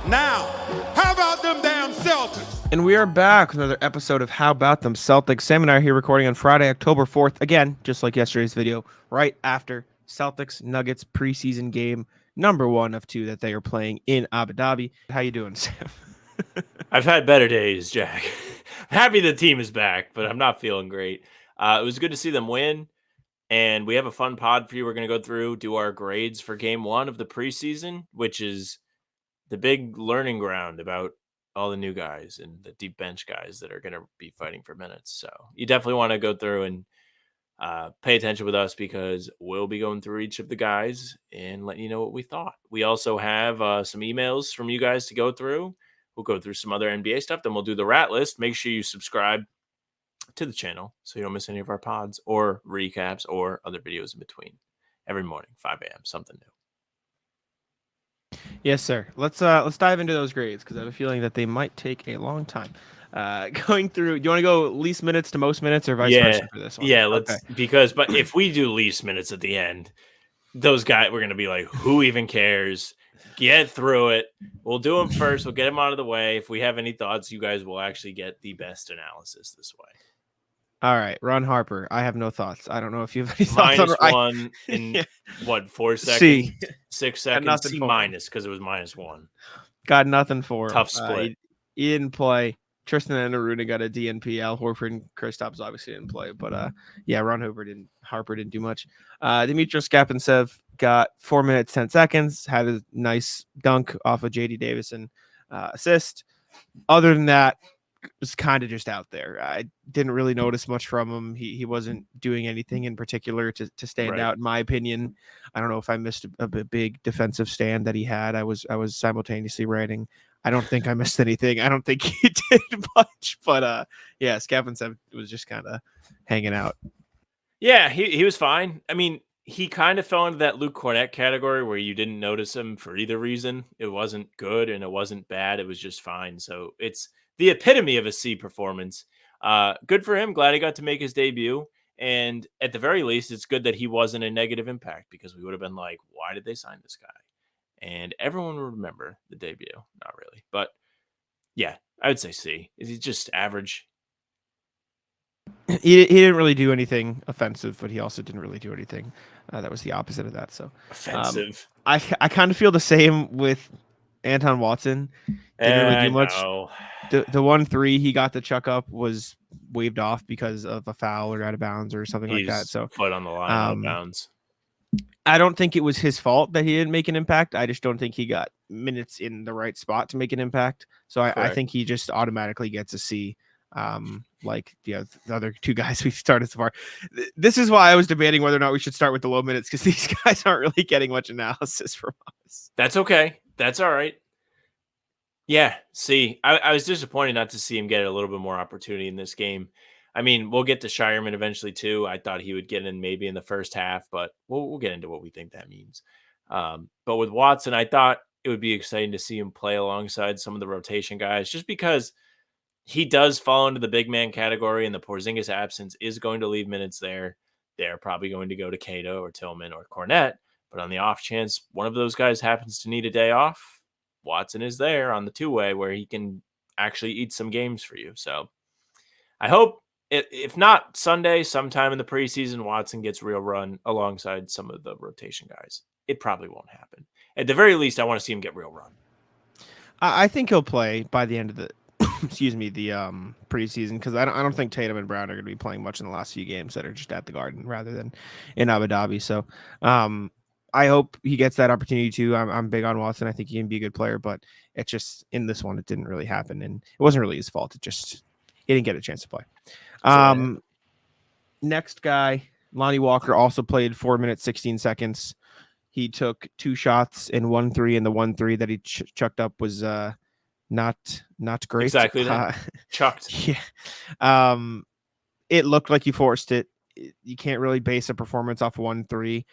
Now, how about them damn Celtics? And we are back with another episode of How About Them Celtics. Sam and I are here recording on Friday, October 4th. Again, just like yesterday's video, right after Celtics-Nuggets preseason game number 1 of 2 that they are playing in Abu Dhabi. How you doing, Sam? I've had better days, Jack. I'm happy the team is back, but I'm not feeling great. It was good to see them win, and we have a fun pod for you. We're going to go through, do our grades for game 1 of the preseason, which is the big learning ground about all the new guys and the deep bench guys that are going to be fighting for minutes. So you definitely want to go through and pay attention with us because we'll be going through each of the guys and letting you know what we thought. We also have some emails from you guys to go through. We'll go through some other NBA stuff. Then we'll do the rat list. Make sure you subscribe to the channel so you don't miss any of our pods or recaps or other videos in between. Every morning, 5 a.m., something new. Yes, sir. Let's dive into those grades because I have a feeling that they might take a long time. Going through, do you want to go least minutes to most minutes or vice versa for this one? Yeah, let's but if we do least minutes at the end, those guys, we're going to be like, who even cares? Get through it. We'll do them first. We'll get them out of the way. If we have any thoughts, you guys will actually get the best analysis this way. All right, Ron Harper. I have no thoughts. I don't know if you have any thoughts. -1 in what, 4 seconds? 6 seconds? C- because it was -1. Got nothing for him. Tough split. He didn't play. Tristan and Aruna got a DNP. Al Horford and Kristaps obviously didn't play, but yeah, Ron Harper didn't do much. Dimitrios Kapintsev got 4 minutes 10 seconds. Had a nice dunk off of JD Davison assist. Other than that, was kind of just out there. I didn't really notice much from him. He wasn't doing anything in particular to stand out, in my opinion. I don't know if I missed a big defensive stand that he had. I was simultaneously writing. I don't think I missed anything. I don't think he did much, but yeah, Skapinsev was just kind of hanging out. Yeah, he was fine. I mean, he kind of fell into that Luke Cornett category where you didn't notice him for either reason. It wasn't good and it wasn't bad. It was just fine. So it's the epitome of a C performance. Good for him. Glad he got to make his debut. And at the very least, it's good that he wasn't a negative impact because we would have been like, why did they sign this guy? And everyone will remember the debut. Not really. But yeah, I would say C. Is he just average? He didn't really do anything offensive, but he also didn't really do anything that was the opposite of that. So offensive. I kind of feel the same with Anton Watson. Didn't really do much. The 1-3 he got the chuck up was waved off because of a foul or out of bounds or something like that. So foot on the line, out of bounds. I don't think it was his fault that he didn't make an impact. I just don't think he got minutes in the right spot to make an impact. So I think he just automatically gets a C. Like the other two guys we started so far. This is why I was debating whether or not we should start with the low minutes because these guys aren't really getting much analysis from us. That's okay. That's all right. Yeah, C. I was disappointed not to see him get a little bit more opportunity in this game. I mean, we'll get to Shireman eventually too. I thought he would get in maybe in the first half, but we'll get into what we think that means. But with Watson, I thought it would be exciting to see him play alongside some of the rotation guys just because he does fall into the big man category, and the Porzingis absence is going to leave minutes there. They're probably going to go to Cato or Tillman or Cornett, but on the off chance one of those guys happens to need a day off, Watson is there on the two-way where he can actually eat some games for you. So I hope, if not Sunday, sometime in the preseason, Watson gets real run alongside some of the rotation guys. It probably won't happen. At the very least, I want to see him get real run. I think he'll play by the end of the preseason because I don't think Tatum and Brown are going to be playing much in the last few games that are just at the Garden rather than in Abu Dhabi. So I hope he gets that opportunity too. I'm big on Watson. I think he can be a good player, but it's just in this one, it didn't really happen. And it wasn't really his fault. He didn't get a chance to play. Next guy, Lonnie Walker, also played 4 minutes, 16 seconds. He took 2 shots in 1-3, and the 1-3 that he chucked up was not great. Exactly that. Chucked. Yeah. It looked like he forced it. You can't really base a performance off 1-3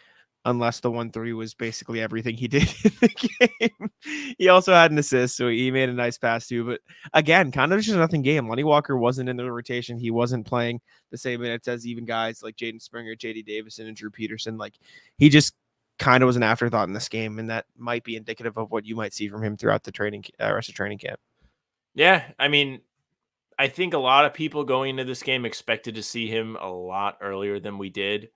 unless the 1-3 was basically everything he did in the game. He also had an assist, so he made a nice pass too. But again, kind of just a nothing game. Lonnie Walker wasn't in the rotation. He wasn't playing the same minutes as even guys like Jaden Springer, JD Davison, and Drew Peterson. Like he just kind of was an afterthought in this game, and that might be indicative of what you might see from him throughout the rest of training camp. Yeah, I mean, I think a lot of people going into this game expected to see him a lot earlier than we did.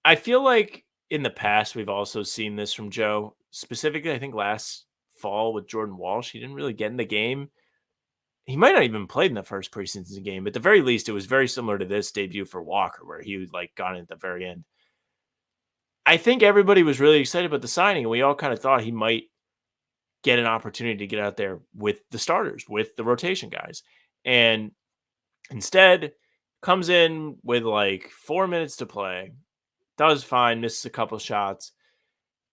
I feel like in the past we've also seen this from Joe. Specifically, I think last fall with Jordan Walsh, he didn't really get in the game. He might not even played in the first preseason game, but at the very least, it was very similar to this debut for Walker, where he was like gone at the very end. I think everybody was really excited about the signing, and we all kind of thought he might get an opportunity to get out there with the starters, with the rotation guys. And instead, comes in with like 4 minutes to play, does fine, misses a couple shots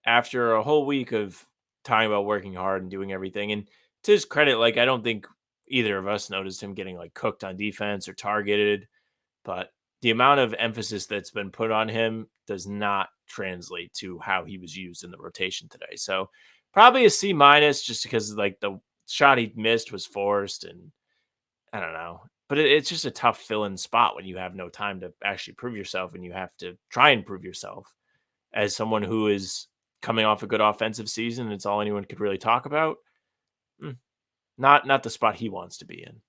after a whole week of talking about working hard and doing everything. And to his credit, like, I don't think either of us noticed him getting like cooked on defense or targeted, but the amount of emphasis that's been put on him does not translate to how he was used in the rotation today. So probably a C minus, just because like the shot he missed was forced, and I don't know. But it's just a tough fill-in spot when you have no time to actually prove yourself, and you have to try and prove yourself as someone who is coming off a good offensive season. It's all anyone could really talk about. Not the spot he wants to be in.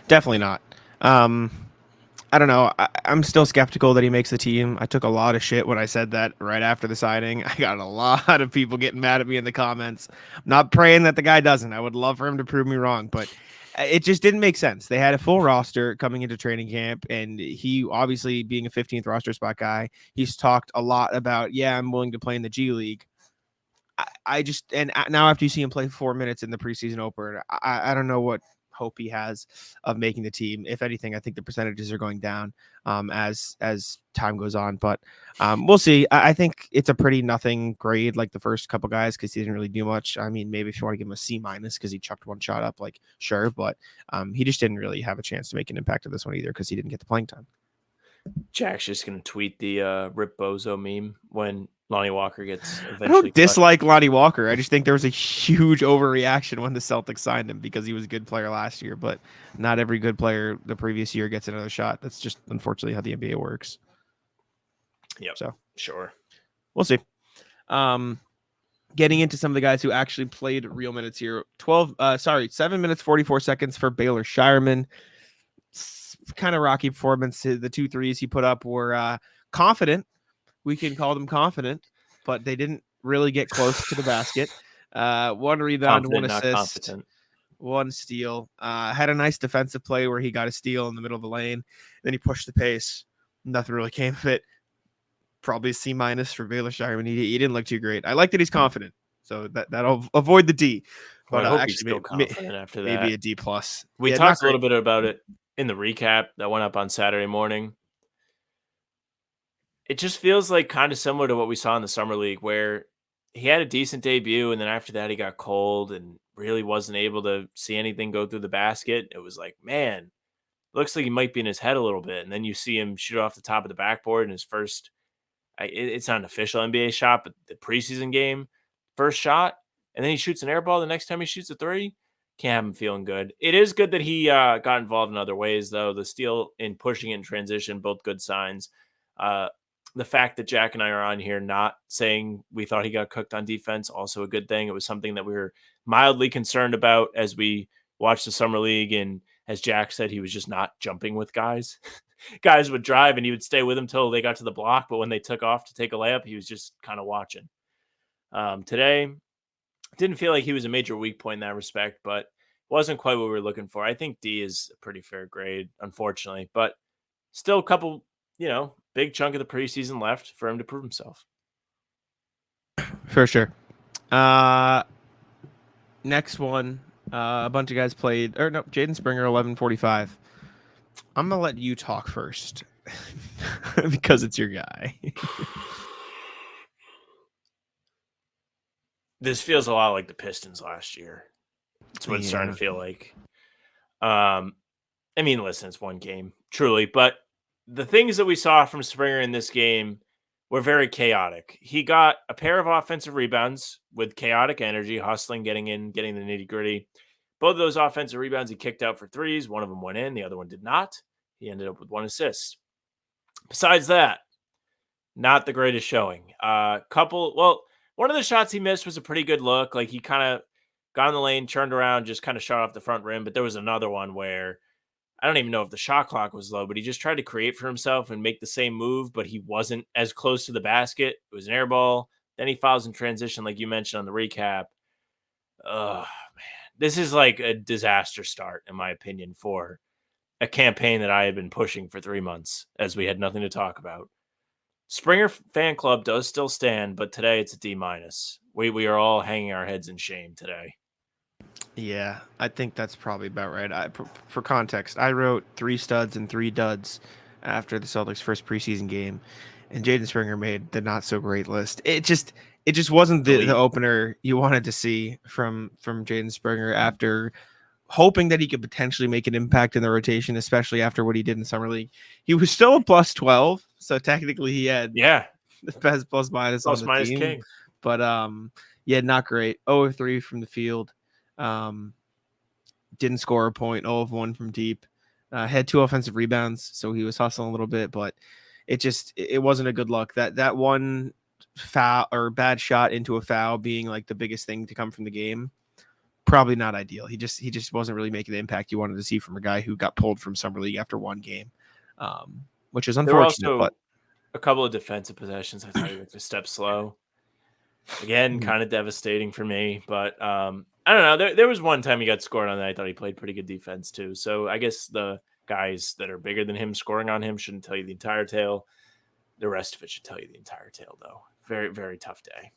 Definitely not. I don't know. I'm still skeptical that he makes the team. I took a lot of shit when I said that right after the signing. I got a lot of people getting mad at me in the comments. I'm not praying that the guy doesn't. I would love for him to prove me wrong, but it just didn't make sense. They had a full roster coming into training camp, and he, obviously being a 15th roster spot guy, he's talked a lot about, yeah, I'm willing to play in the G League. I just, and now after you see him play 4 minutes in the preseason opener, I don't know what hope he has of making the team. If anything, I think the percentages are going down as time goes on, but we'll see. I think it's a pretty nothing grade like the first couple guys, because he didn't really do much. I mean, maybe if you want to give him a C minus because he chucked one shot up, like, sure, but he just didn't really have a chance to make an impact of this one either because he didn't get the playing time. Jack's just gonna tweet the Rip Bozo meme when Lonnie Walker gets eventually I don't cut. dislike Lonnie Walker. I just think there was a huge overreaction when the Celtics signed him because he was a good player last year, but not every good player the previous year gets another shot. That's just unfortunately how the NBA works. Yep. So Sure. we'll see. Getting into some of the guys who actually played real minutes here. 7 minutes, 44 seconds for Baylor Shireman. Kind of rocky performance. The 2 threes he put up were confident. We can call them confident, but they didn't really get close to the basket. 1 rebound, Confident, 1 assist, not competent. 1 steal. Had a nice defensive play where he got a steal in the middle of the lane. Then he pushed the pace. Nothing really came of it. Probably a C minus for Baylor Shireman. He didn't look too great. I like that he's confident, so that'll avoid the D. But I hope actually, he's still confident after that. Maybe a D plus. We talked a little bit about it in the recap that went up on Saturday morning. It just feels like kind of similar to what we saw in the Summer League, where he had a decent debut, and then after that he got cold and really wasn't able to see anything go through the basket. It was like, man, looks like he might be in his head a little bit. And then you see him shoot off the top of the backboard in his first, it's not an official NBA shot, but the preseason game, first shot. And then he shoots an air ball the next time he shoots a 3. Can't have him feeling good. It is good that he got involved in other ways, though. The steal in pushing in transition, both good signs. The fact that Jack and I are on here not saying we thought he got cooked on defense, also a good thing. It was something that we were mildly concerned about as we watched the Summer League. And as Jack said, he was just not jumping with guys. Guys would drive and he would stay with them till they got to the block. But when they took off to take a layup, he was just kind of watching. Today, didn't feel like he was a major weak point in that respect, but wasn't quite what we were looking for. I think D is a pretty fair grade, unfortunately, but still a couple, big chunk of the preseason left for him to prove himself. For sure. Next one, a bunch of guys played, or no, Jaden Springer, 11:45. I'm going to let you talk first because it's your guy. This feels a lot like the Pistons last year. That's what it's starting to feel like. I mean, listen, it's one game, truly, but the things that we saw from Springer in this game were very chaotic. He got a pair of offensive rebounds with chaotic energy, hustling, getting in, getting the nitty-gritty. Both of those offensive rebounds he kicked out for 3s. One of them went in, the other one did not. He ended up with 1 assist. Besides that, not the greatest showing. One of the shots he missed was a pretty good look. Like he kind of got in the lane, turned around, just kind of shot off the front rim. But there was another one where I don't even know if the shot clock was low, but he just tried to create for himself and make the same move, but he wasn't as close to the basket. It was an air ball. Then he fouls in transition, like you mentioned on the recap. Oh, man. This is like a disaster start, in my opinion, for a campaign that I had been pushing for 3 months as we had nothing to talk about. Springer fan club does still stand, but today it's a D-. We are all hanging our heads in shame today. Yeah, I think that's probably about right. For context, I wrote 3 studs and 3 duds after the Celtics' first preseason game, and Jaden Springer made the not so great list. It just wasn't the opener you wanted to see from Jaden Springer after hoping that he could potentially make an impact in the rotation, especially after what he did in Summer League. He was still a plus 12, so technically he had the best plus minus on the team. King. But yeah, not great. 0 of 3 from the field. Didn't score a point. 0 of 1 from deep. Had 2 offensive rebounds, so he was hustling a little bit, but it wasn't a good look. That one foul or bad shot into a foul being like the biggest thing to come from the game. Probably not ideal. He just wasn't really making the impact you wanted to see from a guy who got pulled from Summer League after one game, which is unfortunate. There were also but a couple of defensive possessions I thought he looked a step slow. Again, kind of devastating for me. But I don't know. There was one time he got scored on that. I thought he played pretty good defense too. So I guess the guys that are bigger than him scoring on him shouldn't tell you the entire tale. The rest of it should tell you the entire tale, though. Very, very tough day.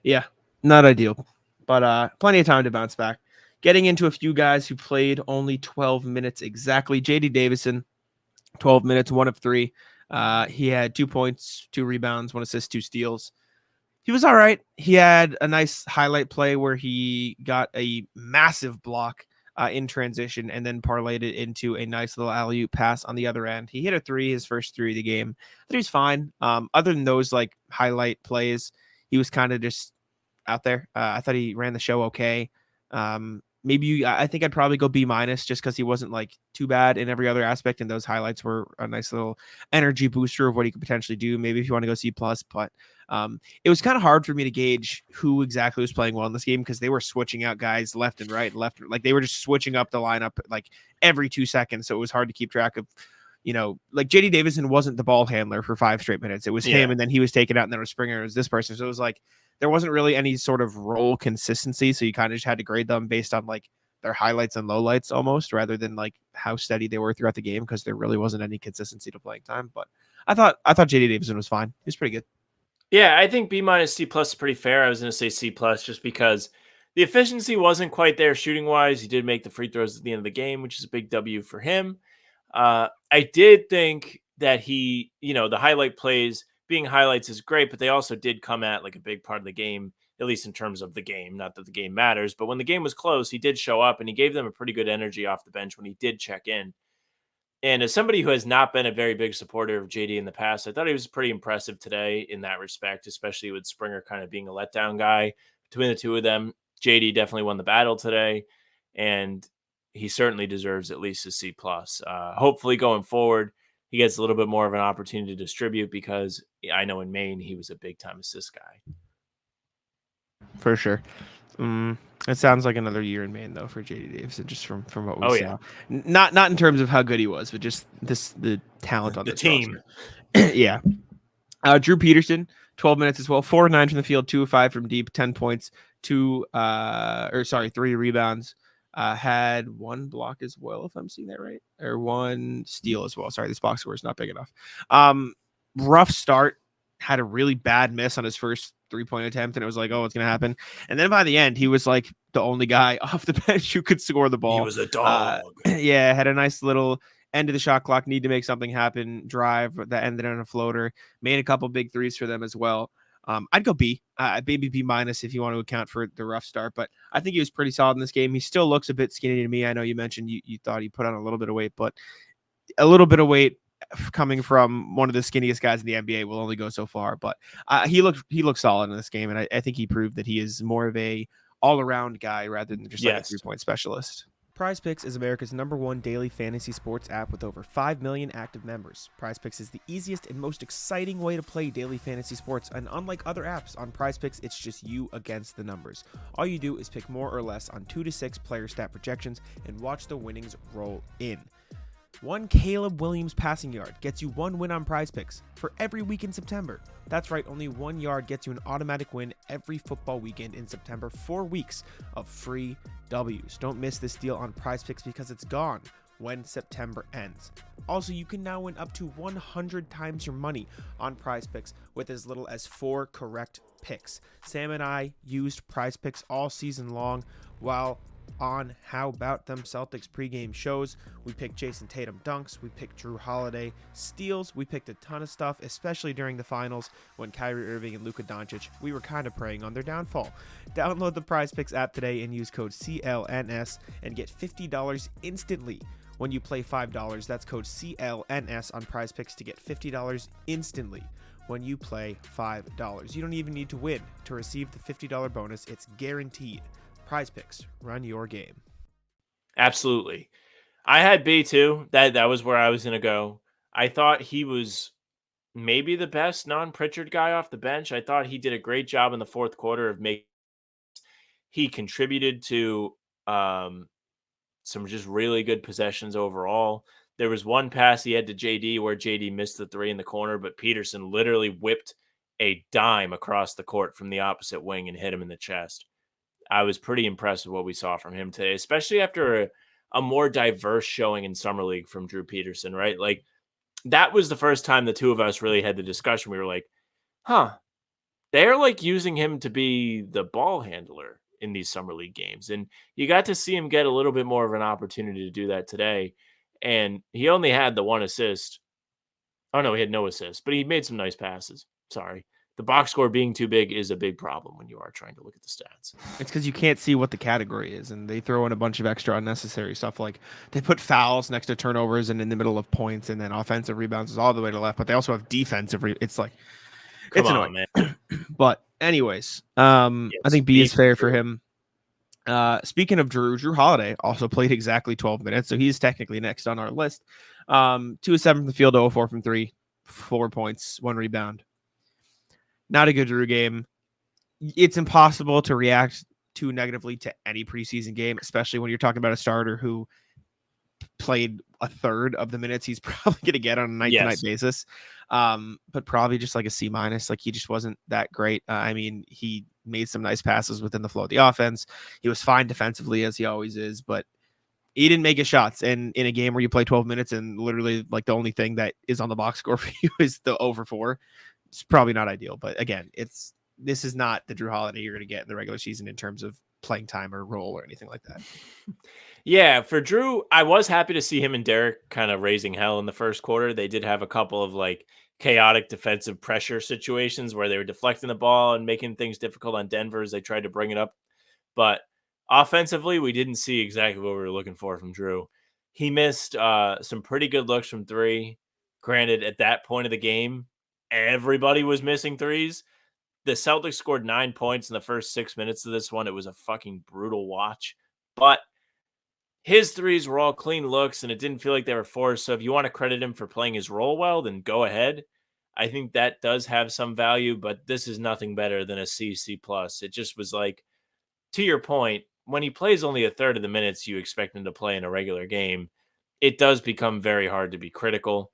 Yeah, not ideal. But plenty of time to bounce back. Getting into a few guys who played only 12 minutes exactly. J.D. Davison, 12 minutes, 1 of 3. He had 2 points, 2 rebounds, 1 assist, 2 steals. He was all right. He had a nice highlight play where he got a massive block in transition and then parlayed it into a nice little alley-oop pass on the other end. He hit a 3, his first 3 of the game. I thought he was fine. Other than those like highlight plays, he was kind of just out there. I thought he ran the show okay. I think I'd probably go B- just because he wasn't like too bad in every other aspect, and those highlights were a nice little energy booster of what he could potentially do. Maybe if you want to go C+, but it was kind of hard for me to gauge who exactly was playing well in this game because they were switching out guys left and right, like they were just switching up the lineup like every 2 seconds, so it was hard to keep track of. Like J.D. Davison wasn't the ball handler for 5 straight minutes. It was him, and then he was taken out, and then it was Springer, it was this person. So it was like there wasn't really any sort of role consistency. So you kind of just had to grade them based on like their highlights and lowlights almost, rather than like how steady they were throughout the game, because there really wasn't any consistency to playing time. But I thought J.D. Davison was fine. He was pretty good. Yeah, I think B-, C+ is pretty fair. I was going to say C+ just because the efficiency wasn't quite there shooting wise. He did make the free throws at the end of the game, which is a big W for him. I did think that he, the highlight plays being highlights is great, but they also did come at like a big part of the game, at least in terms of the game. Not that the game matters, but when the game was close, he did show up and he gave them a pretty good energy off the bench when he did check in. And as somebody who has not been a very big supporter of JD in the past, I thought he was pretty impressive today in that respect, especially with Springer kind of being a letdown guy. Between the two of them, JD definitely won the battle today, and he certainly deserves at least a C+. Hopefully going forward, he gets a little bit more of an opportunity to distribute because I know in Maine, he was a big time assist guy. For sure. It sounds like another year in Maine though for JD Davison, just from what we saw. Not in terms of how good he was, but just the talent on the this team. Yeah. Drew Peterson, 12 minutes as well, 4 of 9 from the field, 2 of 5 from deep, 10 points, 3 rebounds. Had 1 block as well, if I'm seeing that right, or 1 steal as well. Sorry, this box score is not big enough. Rough start. Had a really bad miss on his first 3-point attempt, and it was like, oh, what's going to happen? And then by the end, he was like the only guy off the bench who could score the ball. He was a dog. Had a nice little end of the shot clock, need to make something happen, drive that ended on a floater, made a couple big threes for them as well. I'd go B, maybe B- if you want to account for the rough start, but I think he was pretty solid in this game. He still looks a bit skinny to me. I know you mentioned you thought he put on a little bit of weight, but a little bit of weight coming from one of the skinniest guys in the NBA will only go so far. But he looked solid in this game, and I think he proved that he is more of a all-around guy rather than just like a 3-point specialist. PrizePicks is America's #1 daily fantasy sports app with over 5 million active members. PrizePicks is the easiest and most exciting way to play daily fantasy sports, and unlike other apps, on PrizePicks, it's just you against the numbers. All you do is pick more or less on 2 to 6 player stat projections and watch the winnings roll in. One Caleb Williams passing yard gets you 1 win on PrizePicks for every week in September. That's right, only 1 yard gets you an automatic win every football weekend in September. 4 weeks of free W's. Don't miss this deal on PrizePicks because it's gone when September ends. Also, you can now win up to 100 times your money on PrizePicks with as little as 4 correct picks. Sam and I used PrizePicks all season long while on How Bout Them Celtics pregame shows. We picked Jason Tatum dunks, we picked Drew Holiday steals, we picked a ton of stuff, especially during the finals when Kyrie Irving and Luka Doncic, we were kind of preying on their downfall. Download the PrizePicks app today and use code CLNS and get $50 instantly. When you play $5, that's code CLNS on PrizePicks to get $50 instantly when you play $5. You don't even need to win to receive the $50 bonus. It's guaranteed. PrizePicks, run your game. Absolutely. I had B too. That was where I was going to go. I thought he was maybe the best non-Pritchard guy off the bench. I thought he did a great job in the fourth quarter of making. He contributed to some just really good possessions overall. There was one pass he had to JD where JD missed the 3 in the corner, but Peterson literally whipped a dime across the court from the opposite wing and hit him in the chest. I was pretty impressed with what we saw from him today, especially after a more diverse showing in Summer League from Drew Peterson, right? Like, that was the first time the two of us really had the discussion. We were like, they're like using him to be the ball handler in these Summer League games. And you got to see him get a little bit more of an opportunity to do that today. And he only had the 1 assist. Oh, no, he had no assist, but he made some nice passes. Sorry. The box score being too big is a big problem when you are trying to look at the stats. It's because you can't see what the category is, and they throw in a bunch of extra unnecessary stuff. Like they put fouls next to turnovers and in the middle of points, and then offensive rebounds is all the way to the left. But they also have defensive. It's like it's annoying. Man. But anyways, I think B is fair for him. Speaking of Drew Holiday also played exactly 12 minutes, so he's technically next on our list. 2 of 7 from the field, 0 of 4 from 3, 4 points, 1 rebound. Not a good Drew game. It's impossible to react too negatively to any preseason game, especially when you're talking about a starter who played a third of the minutes he's probably going to get on a night-to-night basis. But probably just like a C-. Like he just wasn't that great. I mean, he made some nice passes within the flow of the offense. He was fine defensively, as he always is, but he didn't make his shots. And in a game where you play 12 minutes and literally like the only thing that is on the box score for you is the over 4, it's probably not ideal. But again, this is not the Drew Holiday you're going to get in the regular season in terms of playing time or role or anything like that. Yeah, for Drew, I was happy to see him and Derek kind of raising hell in the first quarter. They did have a couple of like chaotic defensive pressure situations where they were deflecting the ball and making things difficult on Denver as they tried to bring it up. But offensively, we didn't see exactly what we were looking for from Drew. He missed some pretty good looks from 3. Granted, at that point of the game, everybody was missing threes. The Celtics scored 9 points in the first 6 minutes of this one. It was a fucking brutal watch. But his threes were all clean looks, and it didn't feel like they were forced. So if you want to credit him for playing his role well, then go ahead. I think that does have some value, but this is nothing better than a C+. It just was like, to your point, when he plays only a third of the minutes you expect him to play in a regular game, it does become very hard to be critical.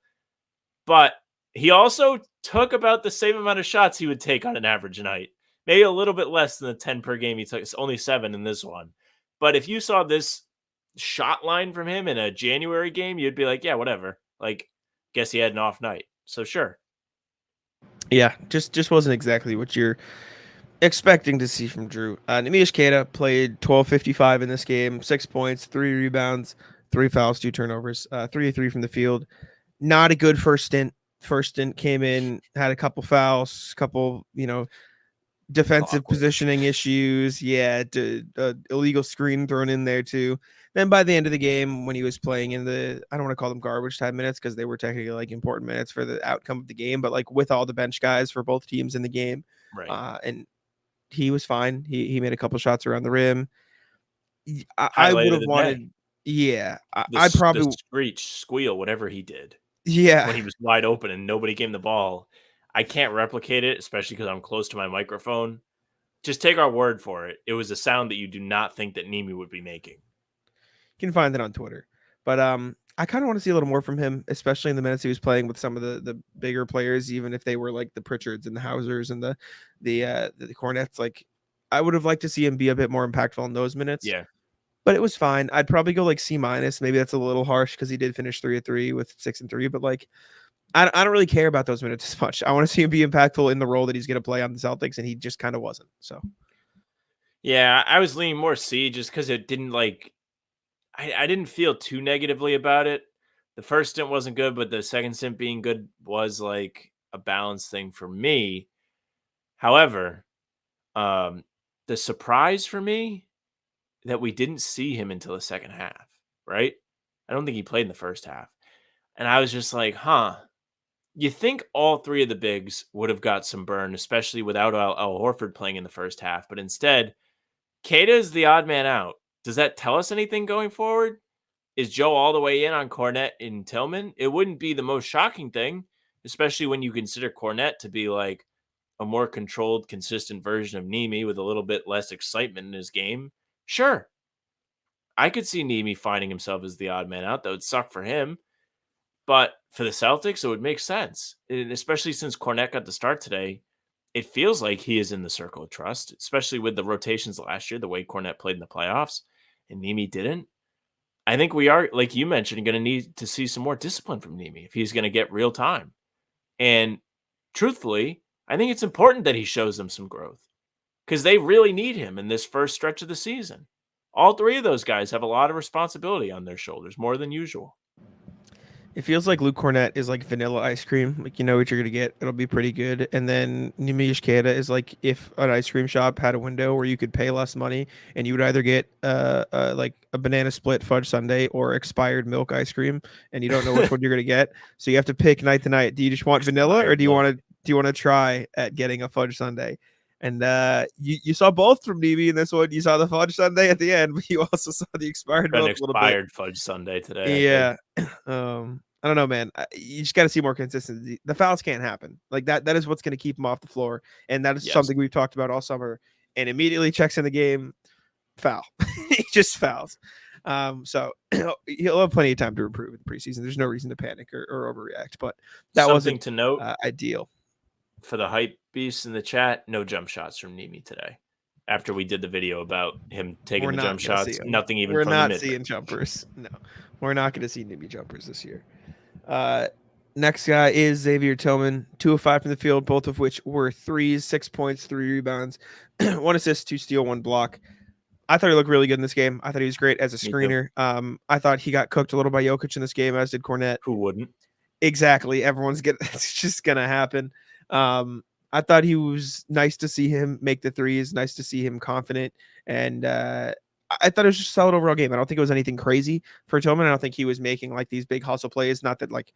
But he also took about the same amount of shots he would take on an average night. Maybe a little bit less than the 10 per game he took. It's only 7 in this one. But if you saw this shot line from him in a January game, you'd be like, yeah, whatever. Like, guess he had an off night. So sure. Yeah, just wasn't exactly what you're expecting to see from Drew. Neemias Queta played 12:55 in this game, 6 points, 3 rebounds, 3 fouls, 2 turnovers, 3 of 3 from the field. Not a good first stint. First stint came in, had a couple fouls, couple, defensive positioning issues. Yeah, illegal screen thrown in there too. Then by the end of the game, when he was playing in the, I don't want to call them garbage time minutes because they were technically like important minutes for the outcome of the game, but like with all the bench guys for both teams in the game, right? And he was fine. He made a couple shots around the rim. I would have wanted. Yeah, The I the probably screech, squeal, whatever he did yeah. when he was wide open and nobody gave him the ball. I can't replicate it, especially because I'm close to my microphone. Just take our word for it. It was a sound that you do not think that Nimi would be making. You can find it on Twitter. But I kind of want to see a little more from him, especially in the minutes he was playing with some of the bigger players, even if they were like the Pritchards and the Hausers and the Cornets. Like I would have liked to see him be a bit more impactful in those minutes. Yeah. But it was fine. I'd probably go like C minus. Maybe that's a little harsh because he did finish 3-3 with 6 and 3. But like I don't really care about those minutes as much. I want to see him be impactful in the role that he's going to play on the Celtics, and he just kind of wasn't. So Yeah, I was leaning more C just because it didn't I didn't feel too negatively about it. The first stint wasn't good, but the second stint being good was like a balance thing for me. However, um, the surprise for me that we didn't see him until the second half, right? I don't think he played in the first half. And I was just like, huh. You think all three of the bigs would have got some burn, especially without Al Horford playing in the first half. But instead, Kata is the odd man out. Does that tell us anything going forward? Is Joe all the way in on Cornette and Tillman? It wouldn't be the most shocking thing, especially when you consider Cornette to be like a more controlled, consistent version of Nemi with a little bit less excitement in his game. Sure, I could see Nemi finding himself as the odd man out. That would suck for him. But for the Celtics, it would make sense. And especially since Cornette got the start today, it feels like he is in the circle of trust, especially with the rotations last year, the way Cornette played in the playoffs and Nemi didn't. I think we are, like you mentioned, going to need to see some more discipline from Nemi if he's going to get real time. And truthfully, I think it's important that he shows them some growth because they really need him in this first stretch of the season. All three of those guys have a lot of responsibility on their shoulders, more than usual. it feels like Luke Cornett is like vanilla ice cream. Like you know what you're gonna get. It'll be pretty good. And then Nimi Ishiketa is like if an ice cream shop had a window where you could pay less money and you would either get like a banana split fudge sundae or expired milk ice cream, and you don't know which one you're gonna get. So you have to pick night to night. Do you just want vanilla or Expired milk. do you want to try at getting a fudge sundae? And you saw both from Nimi in this one. You saw the fudge sundae at the end, but you also saw the expired Got an milk a little bit. expired fudge sundae today. I did. Yeah. I don't know, man. You just got to see more consistency. The fouls can't happen. Like that is what's going to keep him off the floor, and that is Yes. something we've talked about all summer. And immediately checks in the game, foul. He just fouls. So he'll have plenty of time to improve in the preseason. There's no reason to panic or overreact, but that Something wasn't to note ideal. for the hype beasts in the chat, no jump shots from Nemi today. After we did the video about him taking the jump shots, nothing even We're from the not mid. seeing jumpers. No, we're not going to see Nimi jumpers this year. Next guy is Xavier Tillman, 2 of 5 from the field, both of which were threes, 6 points, 3 rebounds, 1 assist, 2 steal, 1 block. I thought he looked really good in this game. I thought he was great as a screener. I thought he got cooked a little by Jokic in this game, as did Cornette. Who wouldn't? Exactly. It's just gonna happen. I thought he was nice to see him make the threes, nice to see him confident, and I thought it was just a solid overall game. I don't think it was anything crazy for Tillman. I don't think he was making like these big hustle plays. Not that like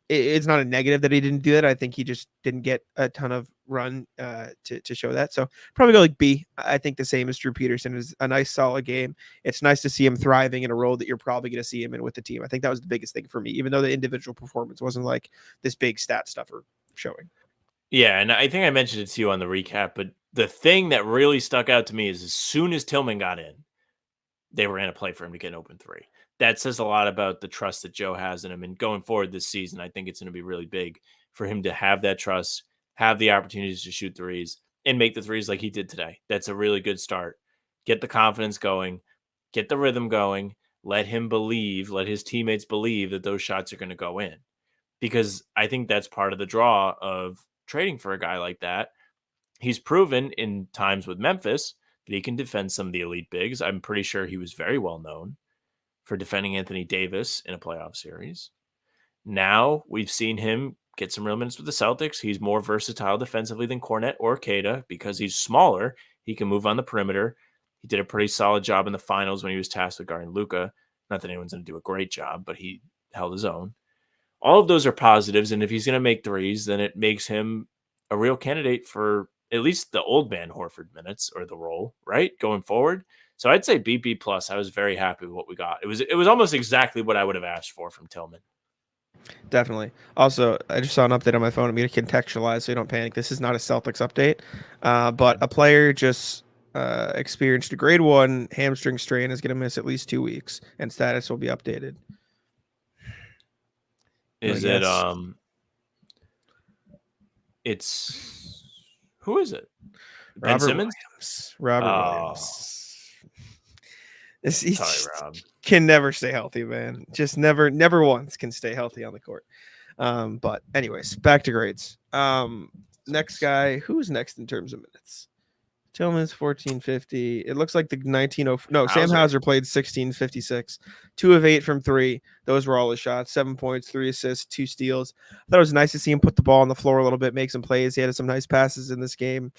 it's not a negative that he didn't do that. I think he just didn't get a ton of run to show that. So probably go like B. I think the same as Drew Peterson is a nice solid game. It's nice to see him thriving in a role that you're probably going to see him in with the team. I think that was the biggest thing for me, even though the individual performance wasn't like this big stat stuffer showing. Yeah, and I think I mentioned it to you on the recap, but the thing that really stuck out to me is as soon as Tillman got in, they were in a play for him to get an open three. That says a lot about the trust that Joe has in him. And going forward this season, I think it's going to be really big for him to have that trust, have the opportunities to shoot threes, and make the threes like he did today. That's a really good start. Get the confidence going, get the rhythm going, let him believe, let his teammates believe that those shots are going to go in. Because I think that's part of the draw of trading for a guy like that. He's proven in times with Memphis that he can defend some of the elite bigs. I'm pretty sure he was very well known for defending Anthony Davis in a playoff series. Now we've seen him get some real minutes with the Celtics. He's more versatile defensively than Cornette or Kata because he's smaller. He can move on the perimeter. He did a pretty solid job in the finals when he was tasked with guarding Luka. Not that anyone's going to do a great job, but he held his own. All of those are positives, and if he's going to make threes, then it makes him a real candidate for at least the old man Horford minutes or the role, right? Going forward. So I'd say B plus. I was very happy with what we got. It was almost exactly what I would have asked for from Tillman. Definitely. Also, I just saw an update on my phone. I'm going to contextualize so you don't panic. This is not a Celtics update, but a player just experienced a grade 1 hamstring strain, is going to miss at least 2 weeks, and status will be updated. Is it It's who is it? Ben Robert Simmons? Williams. Robert Williams. He Sorry, Rob. can never stay healthy, man. Just never once can stay healthy on the court. But anyways, back to grades. Next guy, who's next in terms of minutes? Tillman's 1450. It looks like the 1904. No, Sam Hauser played 1656. 2 of 8 from 3. Those were all his shots. 7 points, 3 assists, 2 steals. I thought it was nice to see him put the ball on the floor a little bit, make some plays. He had some nice passes in this game.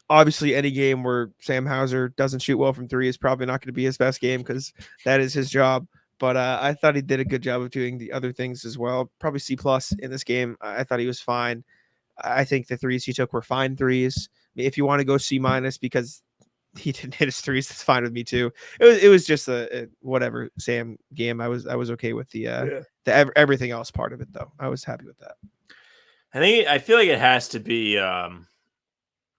Obviously, any game where Sam Hauser doesn't shoot well from 3 is probably not going to be his best game because that is his job. But I thought he did a good job of doing the other things as well. Probably C+ in this game. I thought he was fine. I think the threes he took were fine threes. If you want to go C- because he didn't hit his threes, that's fine with me too. It was just a whatever Sam game. I was okay with the everything else part of it though. I was happy with that. I feel like it has to be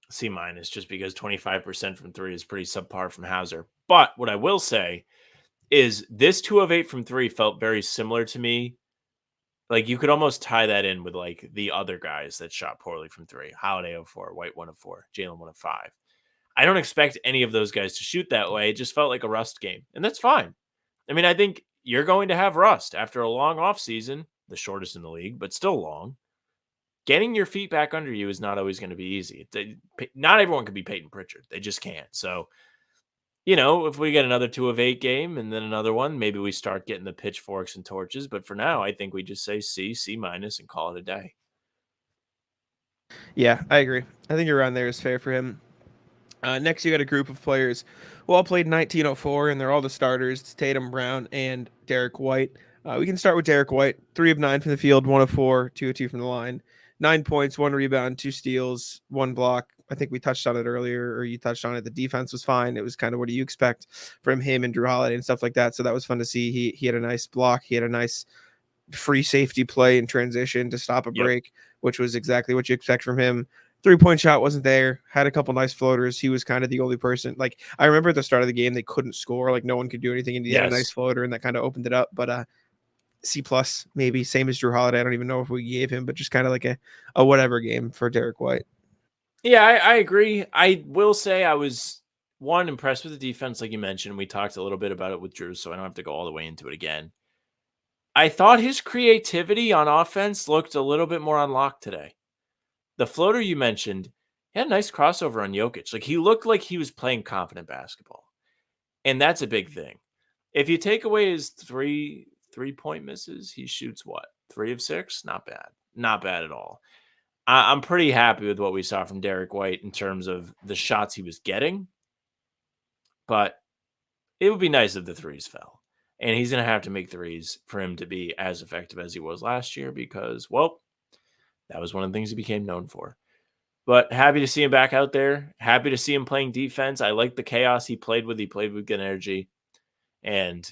C- just because 25% from 3 is pretty subpar from Hauser. But what I will say is this 2 of 8 from 3 felt very similar to me. Like you could almost tie that in with like the other guys that shot poorly from 3. Holiday 0-4, White 1-4, Jalen 1-5. I don't expect any of those guys to shoot that way. It just felt like a rust game, and that's fine. I mean, I think you're going to have rust after a long offseason, the shortest in the league, but still long. Getting your feet back under you is not always going to be easy. Not everyone can be Peyton Pritchard. They just can't. So, if we get another 2 of 8 game and then another one, maybe we start getting the pitchforks and torches. But for now, I think we just say C- and call it a day. Yeah, I agree. I think around there is fair for him. Next, you got a group of players who all played 1904, and they're all the starters. It's Tatum, Brown, and Derek White. We can start with Derek White. 3 of 9 from the field, 1 of 4, 2 of 2 from the line. 9 points, 1 rebound, 2 steals, 1 block. I think we touched on it earlier, or you touched on it. The defense was fine. It was kind of what do you expect from him and Drew Holiday and stuff like that. So that was fun to see. He had a nice block. He had a nice free safety play in transition to stop a break, which was exactly what you expect from him. 3-point shot wasn't there. Had a couple nice floaters. He was kind of the only person. Like I remember at the start of the game, they couldn't score. Like no one could do anything, and he had a nice floater, and that kind of opened it up. But C+ maybe, same as Drew Holiday. I don't even know if we gave him, but just kind of like a whatever game for Derek White. Yeah, I agree. I will say I was impressed with the defense, like you mentioned. We talked a little bit about it with Drew, so I don't have to go all the way into it again. I thought his creativity on offense looked a little bit more unlocked today. The floater you mentioned, he had a nice crossover on Jokic. Like he looked like he was playing confident basketball. And that's a big thing. If you take away his 3-point misses, he shoots what? 3 of 6? Not bad. Not bad at all. I'm pretty happy with what we saw from Derek White in terms of the shots he was getting. But it would be nice if the threes fell. And he's going to have to make threes for him to be as effective as he was last year because, well, that was one of the things he became known for. But happy to see him back out there. Happy to see him playing defense. I like the chaos he played with. He played with good energy. And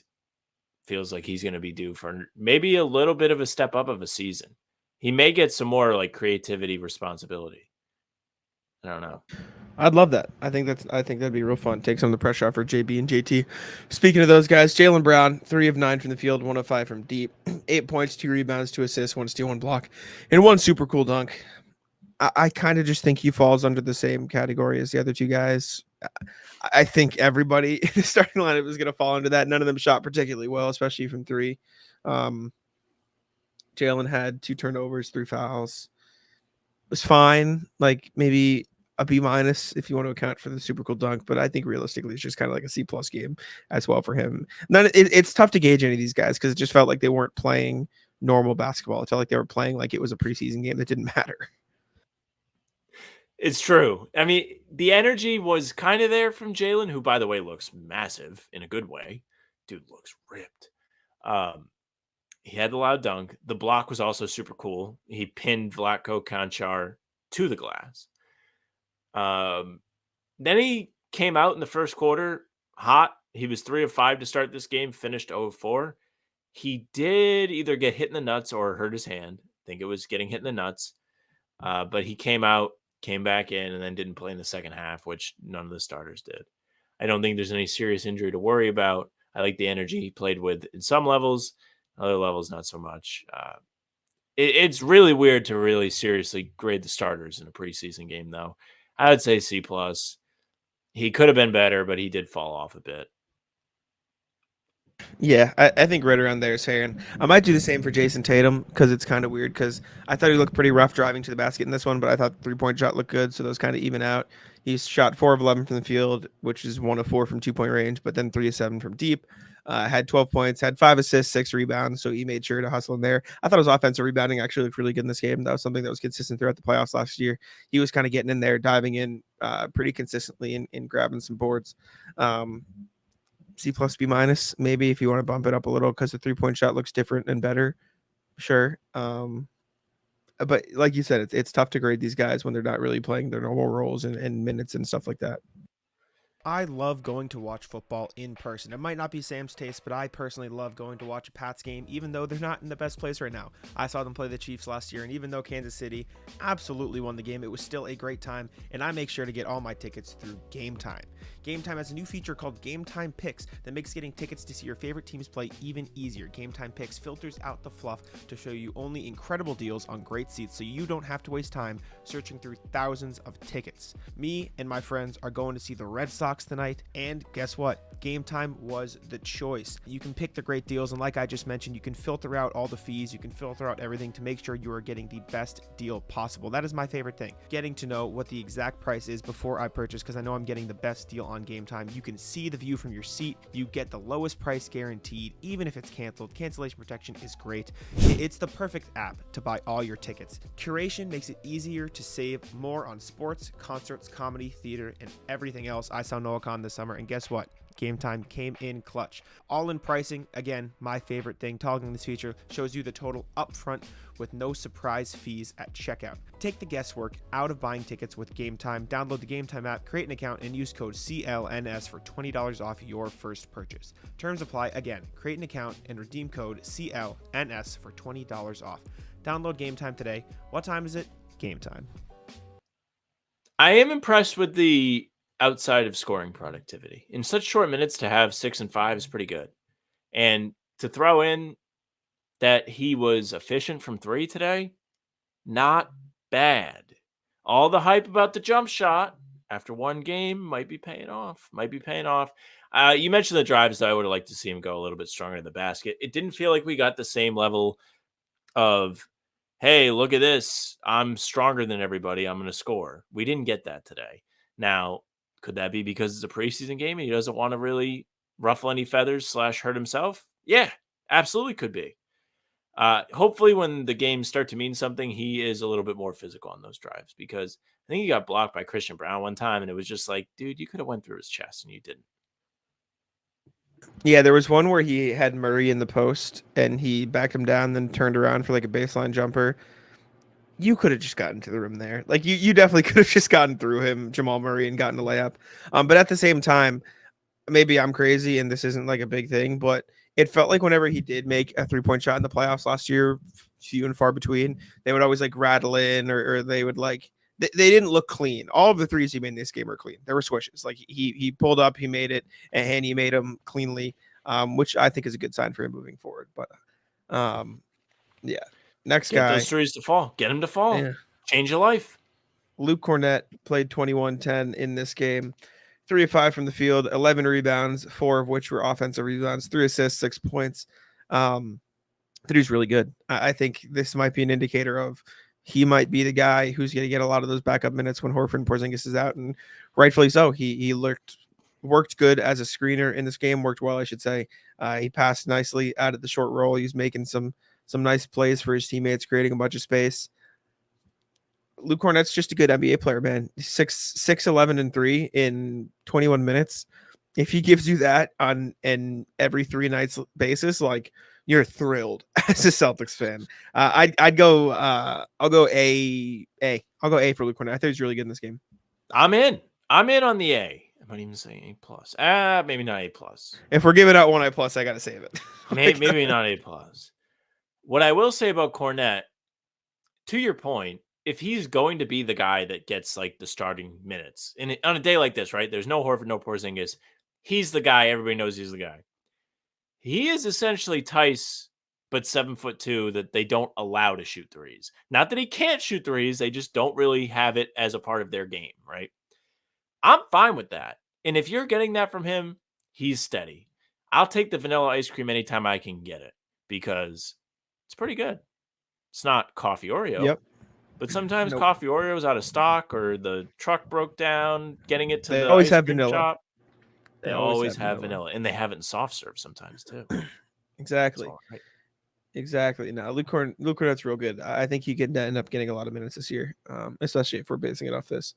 feels like he's going to be due for maybe a little bit of a step up of a season. He may get some more like creativity responsibility. I don't know. I'd love that. I think that'd be real fun. Take some of the pressure off for JB and JT. Speaking of those guys, Jaylen Brown, 3 of 9 from the field, 1 of 5 from deep, 8 points, 2 rebounds, 2 assists, 1 steal, 1 block, and 1 super cool dunk. I kind of just think he falls under the same category as the other 2 guys. I think everybody in the starting lineup is going to fall into that. None of them shot particularly well, especially from 3. Jalen had 2 turnovers, 3 fouls. It was fine. Like maybe a B- if you want to account for the super cool dunk, but I think realistically it's just kind of like a C+ game as well for him. It's tough to gauge any of these guys because it just felt like they weren't playing normal basketball. It felt like they were playing like it was a preseason game that didn't matter. It's true. I mean, the energy was kind of there from Jalen, who, by the way, looks massive in a good way. Dude looks ripped. He had the loud dunk. The block was also super cool. He pinned Vlatko Konchar to the glass. Then he came out in the first quarter, hot. He was 3 of 5 to start this game, finished 0 of 4. He did either get hit in the nuts or hurt his hand. I think it was getting hit in the nuts. But he came out, came back in, and then didn't play in the second half, which none of the starters did. I don't think there's any serious injury to worry about. I like the energy he played with in some levels, other levels not so much. It's really weird to really seriously grade the starters in a preseason game, though. I would say C+. He could have been better, but he did fall off a bit. Yeah, I think right around there is fair. And I might do the same for Jason Tatum because it's kind of weird because I thought he looked pretty rough driving to the basket in this one, but I thought the three-point shot looked good, so those kind of even out. He's shot 4 of 11 from the field, which is 1 of 4 from two-point range, but then 3 of 7 from deep. Had 12 points, had 5 assists, 6 rebounds, so he made sure to hustle in there. I thought his offensive rebounding actually looked really good in this game. That was something that was consistent throughout the playoffs last year. He was kind of getting in there, diving in pretty consistently and grabbing some boards. C plus B minus, maybe if you want to bump it up a little because the 3-point shot looks different and better. Sure. But like you said, it's tough to grade these guys when they're not really playing their normal roles and minutes and stuff like that. I love going to watch football in person. It might not be Sam's taste, but I personally love going to watch a Pats game, even though they're not in the best place right now. I saw them play the Chiefs last year, and even though Kansas City absolutely won the game, it was still a great time, and I make sure to get all my tickets through Game Time. Game Time has a new feature called Game Time Picks that makes getting tickets to see your favorite teams play even easier. Game Time Picks filters out the fluff to show you only incredible deals on great seats, so you don't have to waste time searching through thousands of tickets. Me and my friends are going to see the Red Sox tonight, and guess what? Game Time was the choice. You can pick the great deals, and like I just mentioned, you can filter out all the fees, you can filter out everything to make sure you are getting the best deal possible. That is my favorite thing, getting to know what the exact price is before I purchase, because I know I'm getting the best deal on Game Time. You can see the view from your seat, you get the lowest price guaranteed, even if it's canceled. Cancellation protection is great. It's the perfect app to buy all your tickets. Curation makes it easier to save more on sports, concerts, comedy, theater, and everything else. I saw Noah Khan this summer, and guess what? Game Time came in clutch. All in pricing, again, my favorite thing. Toggling this feature shows you the total upfront with no surprise fees at checkout. Take the guesswork out of buying tickets with Game Time. Download the Game Time app, create an account, and use code CLNS for $20 off your first purchase. Terms apply. Again, create an account and redeem code CLNS for $20 off. Download Game Time today. What time is it? Game Time. I am impressed with the outside of scoring productivity. In such short minutes to have 6 and 5 is pretty good. And to throw in that he was efficient from 3 today, not bad. All the hype about the jump shot after one game might be paying off. You mentioned the drives, though. I would have liked to see him go a little bit stronger in the basket. It didn't feel like we got the same level of, hey, look at this, I'm stronger than everybody, I'm going to score. We didn't get that today. Now, could that be because it's a preseason game and he doesn't want to really ruffle any feathers / hurt himself? Yeah, absolutely could be. Hopefully when the games start to mean something, he is a little bit more physical on those drives, because I think he got blocked by Christian Brown one time and it was just like, dude, you could have went through his chest and you didn't. Yeah, there was one where he had Murray in the post and he backed him down, then turned around for like a baseline jumper. You could have just gotten to the rim there. Like you definitely could have just gotten through him, Jamal Murray, and gotten a layup. But at the same time, maybe I'm crazy and this isn't like a big thing, but it felt like whenever he did make a 3-point shot in the playoffs last year, few and far between, they would always like rattle in or they would like, they didn't look clean. All of the threes he made in this game are clean. There were swishes. Like he pulled up, he made it, and he made them cleanly, which I think is a good sign for him moving forward. But yeah. Next Get guy. those threes to fall. Get him to fall. Yeah. Change your life. Luke Cornett played 21-10 in this game. 3 of 5 from the field, 11 rebounds, 4 of which were offensive rebounds, 3 assists, 6 points. He's really good. I think this might be an indicator of he might be the guy who's going to get a lot of those backup minutes when Horford and Porzingis is out, and rightfully so. He worked good as a screener in this game, worked well, I should say. He passed nicely out of the short roll. He's making some nice plays for his teammates, creating a bunch of space. Luke Cornett's just a good NBA player, man. 6, 11, and 3 in 21 minutes. If he gives you that on an every 3 nights basis, like, you're thrilled as a Celtics fan. I'll go A. I'll go A for Luke Cornett. I thought he was really good in this game. I'm in on the A. I might even say A plus. Maybe not A plus. If we're giving out 1 A plus, I got to save it. Maybe not A plus. What I will say about Kornet, to your point, if he's going to be the guy that gets like the starting minutes, and on a day like this, right? There's no Horford, no Porzingis. He's the guy. Everybody knows he's the guy. He is essentially Tice, but 7'2" that they don't allow to shoot threes. Not that he can't shoot threes, they just don't really have it as a part of their game, right? I'm fine with that. And if you're getting that from him, he's steady. I'll take the vanilla ice cream anytime I can get it because it's pretty good. It's not coffee Oreo. Yep. But sometimes Nope. coffee Oreo is out of stock or the truck broke down, getting it to They the always ice have cream vanilla. shop. They They always have vanilla. And they have it in soft serve sometimes too. Exactly. Right. Exactly. No, Luke Cornett's real good. I think he could end up getting a lot of minutes this year, especially if we're basing it off this.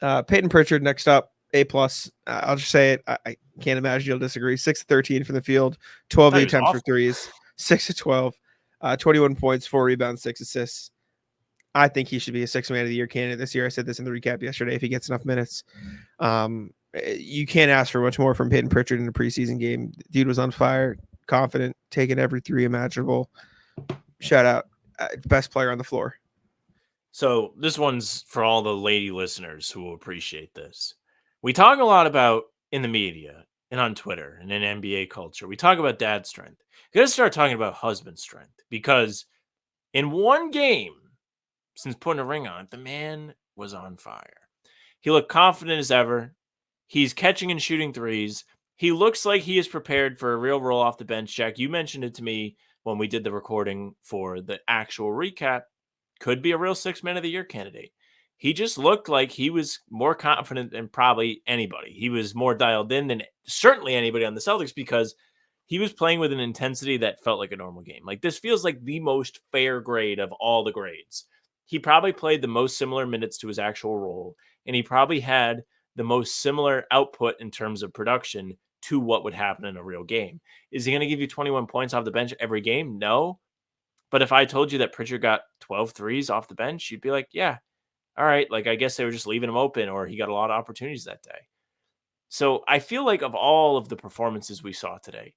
Peyton Pritchard next up, A plus. I'll just say it. I can't imagine you'll disagree. 6-13 from the field, 12 That was attempts for awful. threes, 6-12, 21 points, 4 rebounds, 6 assists. I think he should be a 6th man of the year candidate this year. I said this in the recap yesterday. If he gets enough minutes, you can't ask for much more from Peyton Pritchard in a preseason game. Dude was on fire, confident, taking every 3 imaginable. Shout out, best player on the floor. So this one's for all the lady listeners who will appreciate this. We talk a lot about in the media and on Twitter and in NBA culture. We talk about dad strength. You got to start talking about husband strength because in one game, since putting a ring on it, the man was on fire. He looked confident as ever. He's catching and shooting threes. He looks like he is prepared for a real roll off the bench. Jack, you mentioned it to me when we did the recording for the actual recap. Could be a real 6th man of the year candidate. He just looked like he was more confident than probably anybody. He was more dialed in than certainly anybody on the Celtics because he was playing with an intensity that felt like a normal game. Like this feels like the most fair grade of all the grades. He probably played the most similar minutes to his actual role, and he probably had the most similar output in terms of production to what would happen in a real game. Is he going to give you 21 points off the bench every game? No. But if I told you that Pritchard got 12 threes off the bench, you'd be like, yeah, all right. Like, I guess they were just leaving him open or he got a lot of opportunities that day. So I feel like of all of the performances we saw today,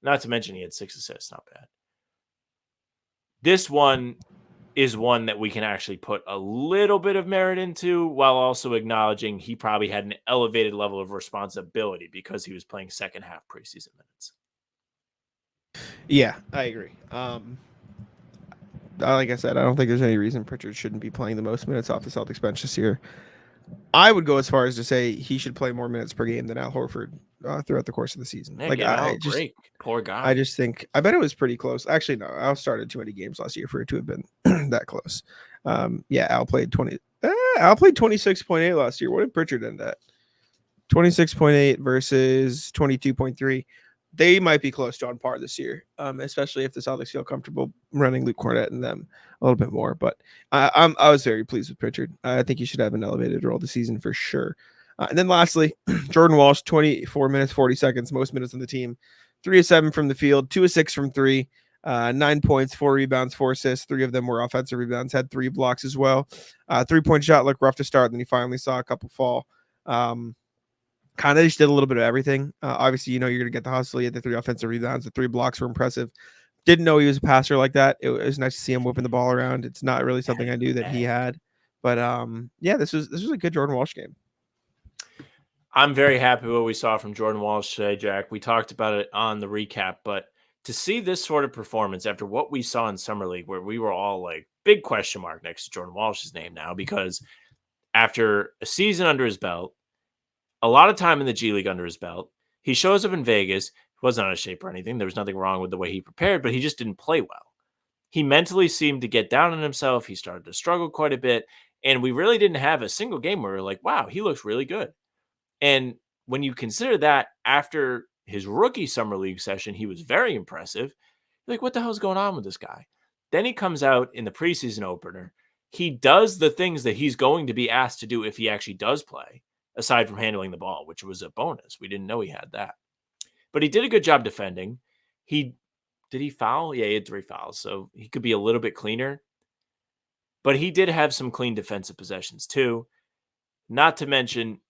not to mention he had 6 assists, not bad. This one is one that we can actually put a little bit of merit into while also acknowledging he probably had an elevated level of responsibility because he was playing second half preseason minutes. Yeah, I agree. Like I said, I don't think there's any reason Pritchard shouldn't be playing the most minutes off the Celtics bench this year. I would go as far as to say he should play more minutes per game than Al Horford throughout the course of the season. Man, like I just, break. Poor guy. I just think I bet it was pretty close. Actually, no, Al started too many games last year for it to have been that close. Yeah, Al played 20. Al played 26.8 last year. What did Pritchard end at? 26.8 versus 22.3. They might be close to on par this year, especially if the Celtics feel comfortable running Luke Cornett and them a little bit more. But I was very pleased with Pritchard. I think he should have an elevated role this season for sure. And then lastly, Jordan Walsh, 24 minutes, 40 seconds, most minutes on the team, 3 of 7 from the field, 2 of 6 from 3, 9 points, 4 rebounds, 4 assists. 3 of them were offensive rebounds, had 3 blocks as well. 3-point shot looked rough to start. Then he finally saw a couple fall. Kind of just did a little bit of everything. Obviously, you know, you're going to get the hustle. He had the 3 offensive rebounds. The 3 blocks were impressive. Didn't know he was a passer like that. It was nice to see him whipping the ball around. It's not really something I knew that he had. But, yeah, this was a good Jordan Walsh game. I'm very happy with what we saw from Jordan Walsh today, Jack. We talked about it on the recap, but to see this sort of performance after what we saw in Summer League, where we were all like, big question mark next to Jordan Walsh's name now, because after a season under his belt, a lot of time in the G League under his belt, he shows up in Vegas. He wasn't out of shape or anything. There was nothing wrong with the way he prepared, but he just didn't play well. He mentally seemed to get down on himself. He started to struggle quite a bit. And we really didn't have a single game where we were like, wow, he looks really good. And when you consider that after his rookie Summer League session, he was very impressive. You're like, what the hell's going on with this guy? Then he comes out in the preseason opener. He does the things that he's going to be asked to do if he actually does play, aside from handling the ball, which was a bonus. We didn't know he had that. But he did a good job defending. Did he foul? Yeah, he had 3 fouls, so he could be a little bit cleaner. But he did have some clean defensive possessions too. Not to mention,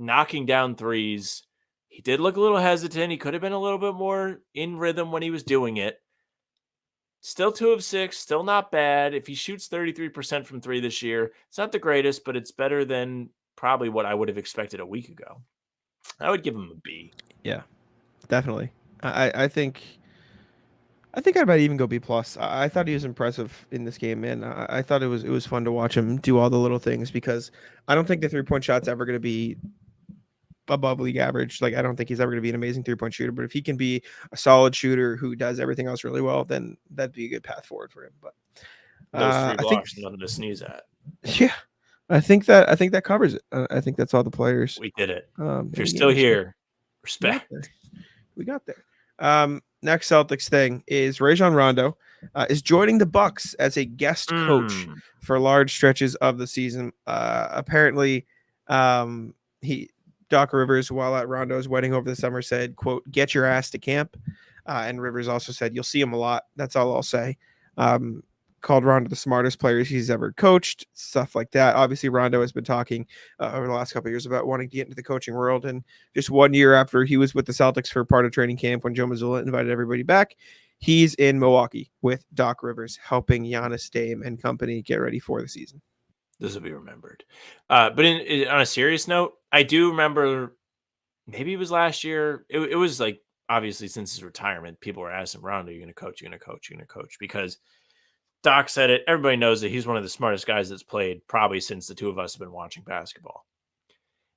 knocking down threes. He did look a little hesitant. He could have been a little bit more in rhythm when he was doing it. Still 2 of 6, still not bad. If he shoots 33% from 3 this year, it's not the greatest, but it's better than probably what I would have expected a week ago. I would give him a B. Yeah, definitely. I think I might even go B plus. I thought he was impressive in this game, man. I thought it was fun to watch him do all the little things because I don't think the 3-point shot's ever going to be above league average. Like I don't think he's ever going to be an amazing 3-point shooter, but if he can be a solid shooter who does everything else really well, then that'd be a good path forward for him. But those 3 I think blocks, nothing to sneeze at. yeah, I think that covers it. I think that's all the players. We did it. If you're still here, respect. We got there. Next Celtics thing is Rajon Rondo is joining the Bucks as a guest coach for large stretches of the season. Apparently, Doc Rivers, while at Rondo's wedding over the summer, said, quote, "Get your ass to camp." And Rivers also said, "You'll see him a lot." That's all I'll say. Called Rondo the smartest players he's ever coached, stuff like that. Obviously, Rondo has been talking over the last couple of years about wanting to get into the coaching world. And just 1 year after he was with the Celtics for part of training camp when Joe Mazzulla invited everybody back, he's in Milwaukee with Doc Rivers, helping Giannis, Dame, and company get ready for the season. This will be remembered. But on a serious note, I do remember maybe it was last year. It was like, obviously, since his retirement, people were asking Rondo, you're going to coach, you're going to coach, you're going to coach, because Doc said it. Everybody knows that he's one of the smartest guys that's played probably since the two of us have been watching basketball.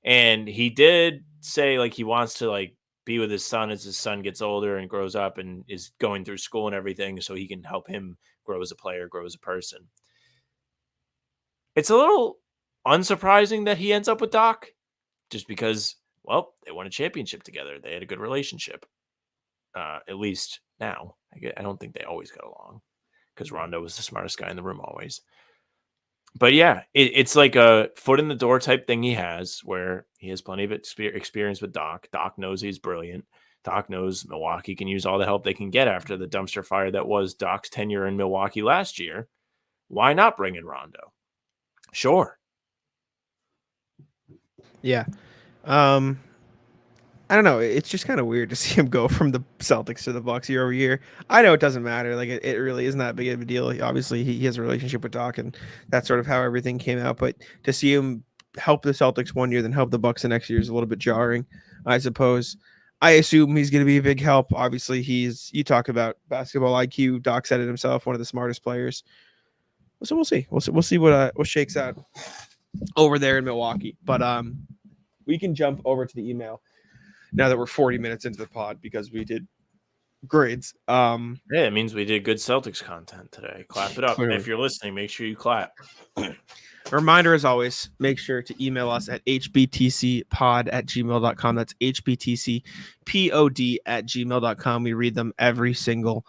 And he did say like he wants to like be with his son as his son gets older and grows up and is going through school and everything so he can help him grow as a player, grow as a person. It's a little unsurprising that he ends up with Doc just because, well, they won a championship together. They had a good relationship, at least now. I don't think they always got along, because Rondo was the smartest guy in the room always. But yeah, it's like a foot in the door type thing he has, where he has plenty of experience with Doc. Doc knows he's brilliant. Doc knows Milwaukee can use all the help they can get after the dumpster fire that was Doc's tenure in Milwaukee last year. Why not bring in Rondo? Sure. Yeah. I don't know. It's just kind of weird to see him go from the Celtics to the Bucks year over year. I know it doesn't matter. Like it really isn't that big of a deal. Obviously, he has a relationship with Doc, and that's sort of how everything came out. But to see him help the Celtics 1 year, then help the Bucks the next year is a little bit jarring, I suppose. I assume he's going to be a big help. Obviously, you talk about basketball IQ. Doc said it himself, one of the smartest players. So we'll see. We'll see what shakes out over there in Milwaukee. But we can jump over to the email now that we're 40 minutes into the pod because we did grades. Yeah, it means we did good Celtics content today. Clap it up. Clearly. If you're listening, make sure you clap. A reminder, as always, make sure to email us at hbtcpod@gmail.com. That's hbtcpod@gmail.com. We read them every single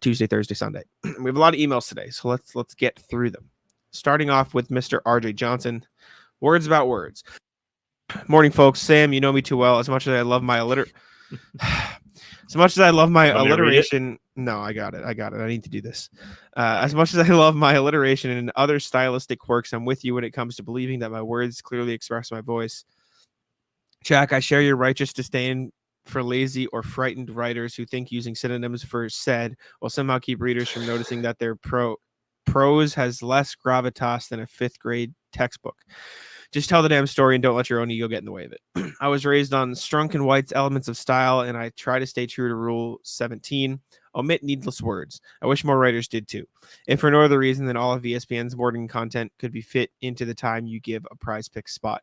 Tuesday, Thursday, Sunday. We have a lot of emails today, so let's get through them. Starting off with Mr. RJ Johnson. Words about words. Morning, folks. Sam, you know me too well. As much as I love my alliteration. No, I got it. I need to do this. As much as I love my alliteration and other stylistic quirks, I'm with you when it comes to believing that my words clearly express my voice. Jack, I share your righteous disdain for lazy or frightened writers who think using synonyms for said will somehow keep readers from noticing that their prose has less gravitas than a fifth grade textbook. Just tell the damn story and don't let your own ego get in the way of it. I was raised on Strunk and White's elements of style, and I try to stay true to Rule 17. Omit needless words. I wish more writers did too. If for no other reason than all of ESPN's morning content could be fit into the time you give a prize pick spot.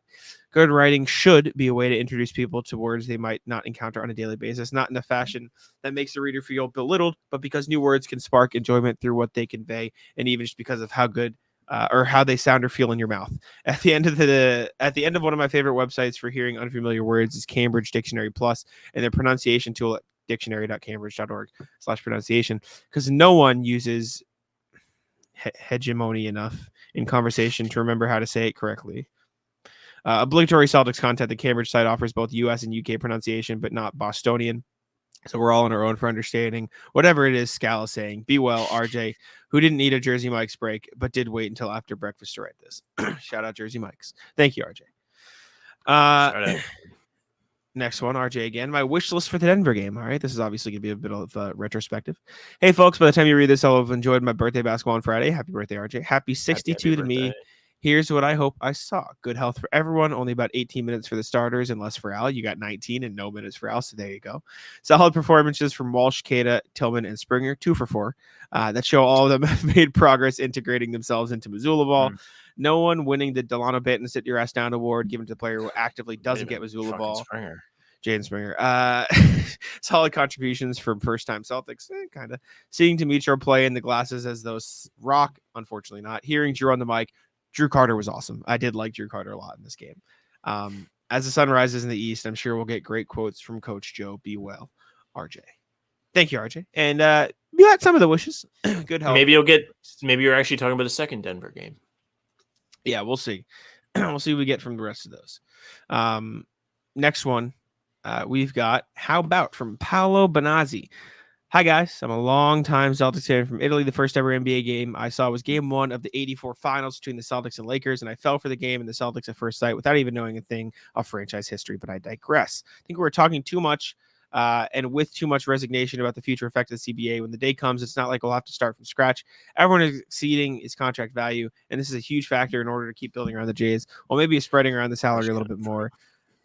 Good writing should be a way to introduce people to words they might not encounter on a daily basis, not in a fashion that makes the reader feel belittled, but because new words can spark enjoyment through what they convey, and even just because of how good or how they sound or feel in your mouth. At the end of one of my favorite websites for hearing unfamiliar words is Cambridge Dictionary Plus, and their pronunciation tool at dictionary.cambridge.org/pronunciation, because no one uses hegemony enough in conversation to remember how to say it correctly. Obligatory Celtics content. The Cambridge site offers both US and UK pronunciation, but not Bostonian. So we're all on our own for understanding whatever it is Scal is saying. Be well, RJ, who didn't need a Jersey Mike's break, but did wait until after breakfast to write this. Shout out Jersey Mike's. Thank you, RJ. Shout out. Next one, RJ again. My wish list for the Denver game. All right, this is obviously going to be a bit of retrospective. Hey, folks, by the time you read this, I'll have enjoyed my birthday basketball on Friday. Happy birthday, RJ. Happy 62 Happy to me. birthday. Here's what I hope I saw. Good health for everyone. Only about 18 minutes for the starters and less for Al. You got 19 and no minutes for Al, so there you go. Solid performances from Walsh, Kada, Tillman, and Springer, 2 for 4. That show all of them have made progress integrating themselves into Missoula ball. No one winning the Delano Banton Sit Your Ass Down award given to the player who actively doesn't get Missoula ball. Springer. Jaden Springer. Solid contributions from first-time Celtics. Kind of. Seeing Demetrio play in the glasses as those rock, unfortunately not. Hearing Drew on the mic. Drew Carter was awesome. I did like Drew Carter a lot in this game. As the sun rises in the east, I'm sure we'll get great quotes from Coach Joe. Be well, RJ. Thank you, RJ. And we got some of the wishes. Good help. Maybe you're actually talking about the second Denver game. Yeah, we'll see. We'll see what we get from the rest of those. Next one, we've got How About from Paolo Bonazzi. Hi, guys. I'm a long-time Celtics fan from Italy. The first ever NBA game I saw was Game 1 of the 84 finals between the Celtics and Lakers, and I fell for the game and the Celtics at first sight without even knowing a thing of franchise history, but I digress. I think we're talking too much and with too much resignation about the future effect of the CBA. When the day comes, it's not like we'll have to start from scratch. Everyone is exceeding his contract value, and this is a huge factor in order to keep building around the Jays, or maybe spreading around the salary a little bit more.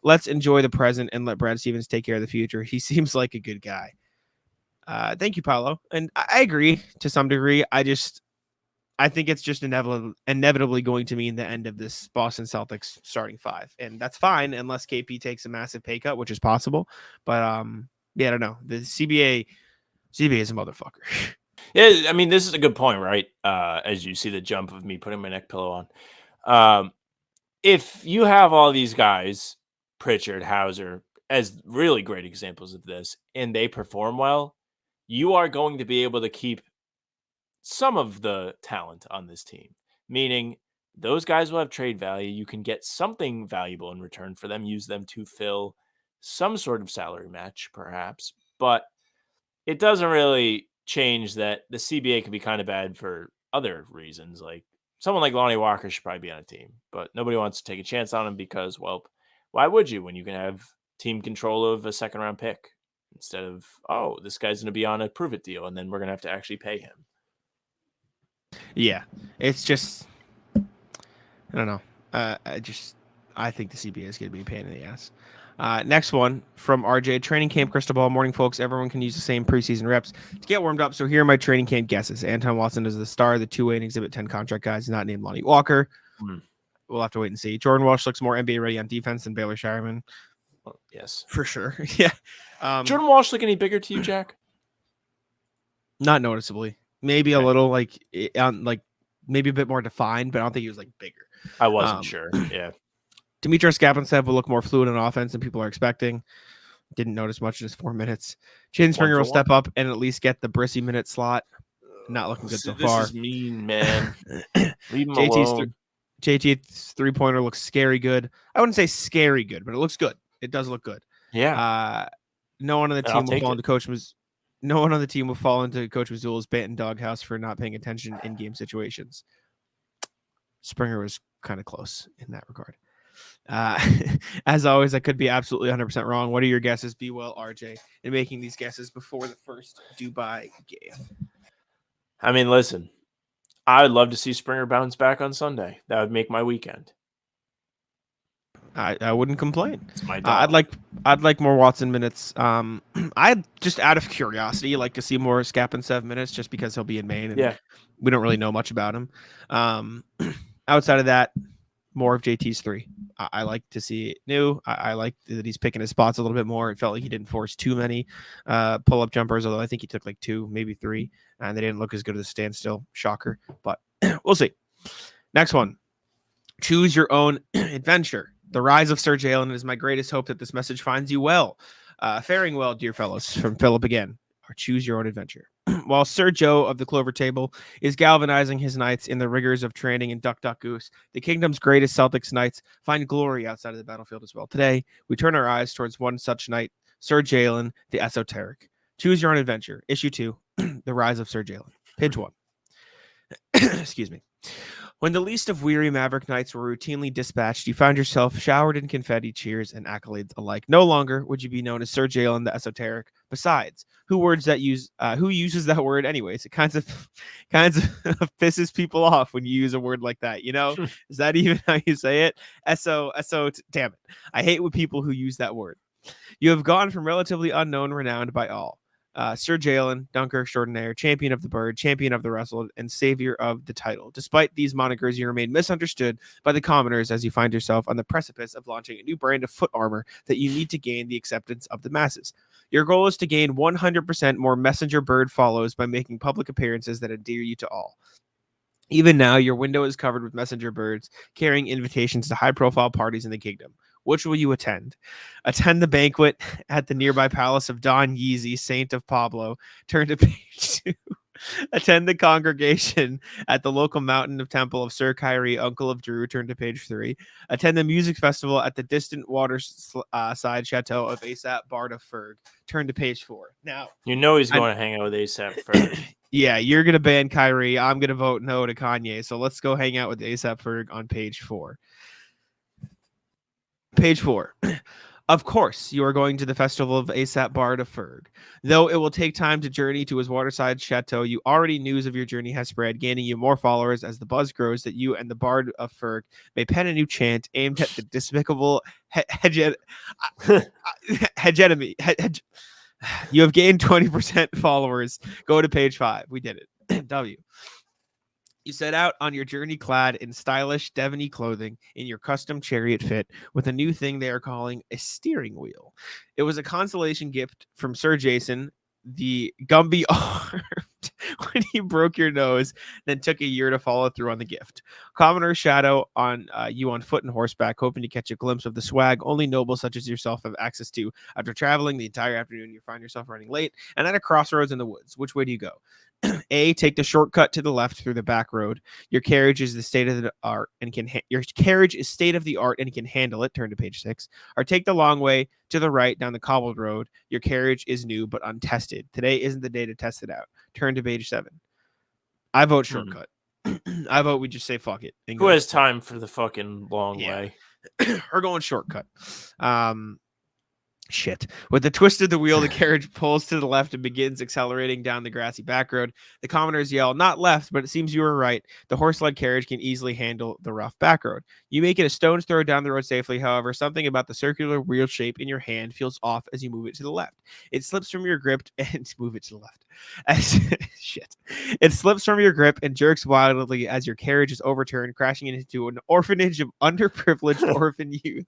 Let's enjoy the present and let Brad Stevens take care of the future. He seems like a good guy. Thank you, Paolo. And I agree to some degree. I think it's just inevitably going to mean the end of this Boston Celtics starting 5. And that's fine unless KP takes a massive pay cut, which is possible. But yeah, I don't know. The CBA is a motherfucker. Yeah, I mean, this is a good point, right? As you see the jump of me putting my neck pillow on. If you have all these guys, Pritchard, Hauser, as really great examples of this, and they perform well, you are going to be able to keep some of the talent on this team, meaning those guys will have trade value. You can get something valuable in return for them, use them to fill some sort of salary match, perhaps, but it doesn't really change that the CBA can be kind of bad for other reasons. Like someone like Lonnie Walker should probably be on a team, but nobody wants to take a chance on him because, well, why would you when you can have team control of a second round pick instead of, oh, this guy's going to be on a prove it deal and then we're going to have to actually pay him. Yeah, it's just, I don't know. I think the CBA is going to be a pain in the ass. Next one from RJ. Training camp crystal ball. Morning, folks. Everyone can use the same preseason reps to get warmed up. So here are my training camp guesses. Anton Watson is the star. The 2-way and Exhibit 10 contract guys not named Lonnie Walker. We'll have to wait and see. Jordan Walsh looks more NBA ready on defense than Baylor Shireman. Well, yes, for sure. Yeah. Jordan Walsh look any bigger to you, Jack? Not noticeably. Maybe a little, like maybe a bit more defined, but I don't think he was like bigger. I wasn't sure. Yeah. Dimitrios Kaplansev will look more fluid on offense than people are expecting. Didn't notice much in his 4 minutes. Jaden Springer will step up and at least get the Brissy minute slot. Not looking good so far. This is mean, man. Leave him alone. JT's 3-pointer looks scary good. I wouldn't say scary good, but it looks good. It does look good. Yeah. No one on the team will fall into Coach Mazzulla's Banton doghouse for not paying attention in game situations. Springer was kind of close in that regard. As always, I could be absolutely 100% wrong. What are your guesses? Be well, RJ, in making these guesses before the first Dubai game. I mean, listen, I would love to see Springer bounce back on Sunday. That would make my weekend. I wouldn't complain. It's my I'd like more Watson minutes. I'd just out of curiosity like to see more Kaplansev minutes just because he'll be in Maine and we don't really know much about him. Outside of that, more of JT's 3. I like to see it new. I like that he's picking his spots a little bit more. It felt like he didn't force too many pull-up jumpers, although I think he took like 2, maybe 3, and they didn't look as good as a standstill. Shocker, but we'll see. Next one. Choose your own adventure. The rise of Sir Jalen is my greatest hope that this message finds you well. Faring well, dear fellows, from Philip again. Or choose your own adventure. While Sir Joe of the Clover Table is galvanizing his knights in the rigors of training in Duck Duck Goose, the kingdom's greatest Celtics knights find glory outside of the battlefield as well. Today, we turn our eyes towards one such knight, Sir Jalen, the esoteric. Choose your own adventure. Issue 2, The Rise of Sir Jalen. Page 1. Excuse me. When the least of weary Maverick nights were routinely dispatched, you found yourself showered in confetti, cheers, and accolades alike. No longer would you be known as Sir Jalen the Esoteric. Besides, who uses that word anyways? It kinds of pisses people off when you use a word like that. You know, is that even how you say it? Damn it! I hate with people who use that word. You have gone from relatively unknown, renowned by all. Sir Jalen, dunker extraordinaire, champion of the bird, champion of the wrestle, and savior of the title. Despite these monikers, you remain misunderstood by the commoners as you find yourself on the precipice of launching a new brand of foot armor that you need to gain the acceptance of the masses. Your goal is to gain 100% more messenger bird follows by making public appearances that endear you to all. Even now, your window is covered with messenger birds carrying invitations to high-profile parties in the kingdom. Which will you attend? Attend the banquet at the nearby palace of Don Yeezy, Saint of Pablo. Turn to page 2. Attend the congregation at the local mountain of temple of Sir Kyrie, uncle of Drew. Turn to page 3. Attend the music festival at the distant waterside chateau of ASAP Bard of Ferg. Turn to page 4. Now, you know he's going to hang out with ASAP Ferg. Yeah, you're going to ban Kyrie. I'm going to vote no to Kanye. So let's go hang out with ASAP Ferg on page 4. Page 4. Of course, you are going to the festival of ASAP Bard of Ferg. Though it will take time to journey to his waterside chateau, you already news of your journey has spread, gaining you more followers as the buzz grows that you and the Bard of Ferg may pen a new chant aimed at the despicable hegemony. You have gained 20% followers. Go to page 5. We did it. W. You set out on your journey clad in stylish Devony clothing in your custom chariot fit with a new thing they are calling a steering wheel. It was a consolation gift from Sir Jason, the Gumby armed when he broke your nose, then took a year to follow through on the gift. Commoner shadow on you on foot and horseback, hoping to catch a glimpse of the swag only nobles such as yourself have access to. After traveling the entire afternoon, you find yourself running late and at a crossroads in the woods. Which way do you go? A, take the shortcut to the left through the back road. Your carriage is the state of the art and can your carriage is state of the art and can handle it. Turn to page 6. Or take the long way to the right down the cobbled road. Your carriage is new but untested. Today isn't the day to test it out. Turn to page 7. I vote shortcut. I vote we just say fuck it. Who has time for the fucking long way? We're going shortcut. Shit. With the twist of the wheel, the carriage pulls to the left and begins accelerating down the grassy back road. The commoners yell, not left, but it seems you were right. The horse-led carriage can easily handle the rough back road. You make it a stone's throw down the road safely. However, something about the circular wheel shape in your hand feels off as you move it to the left. It slips from your grip and move it to the left. It slips from your grip and jerks wildly as your carriage is overturned, crashing into an orphanage of underprivileged orphan youth.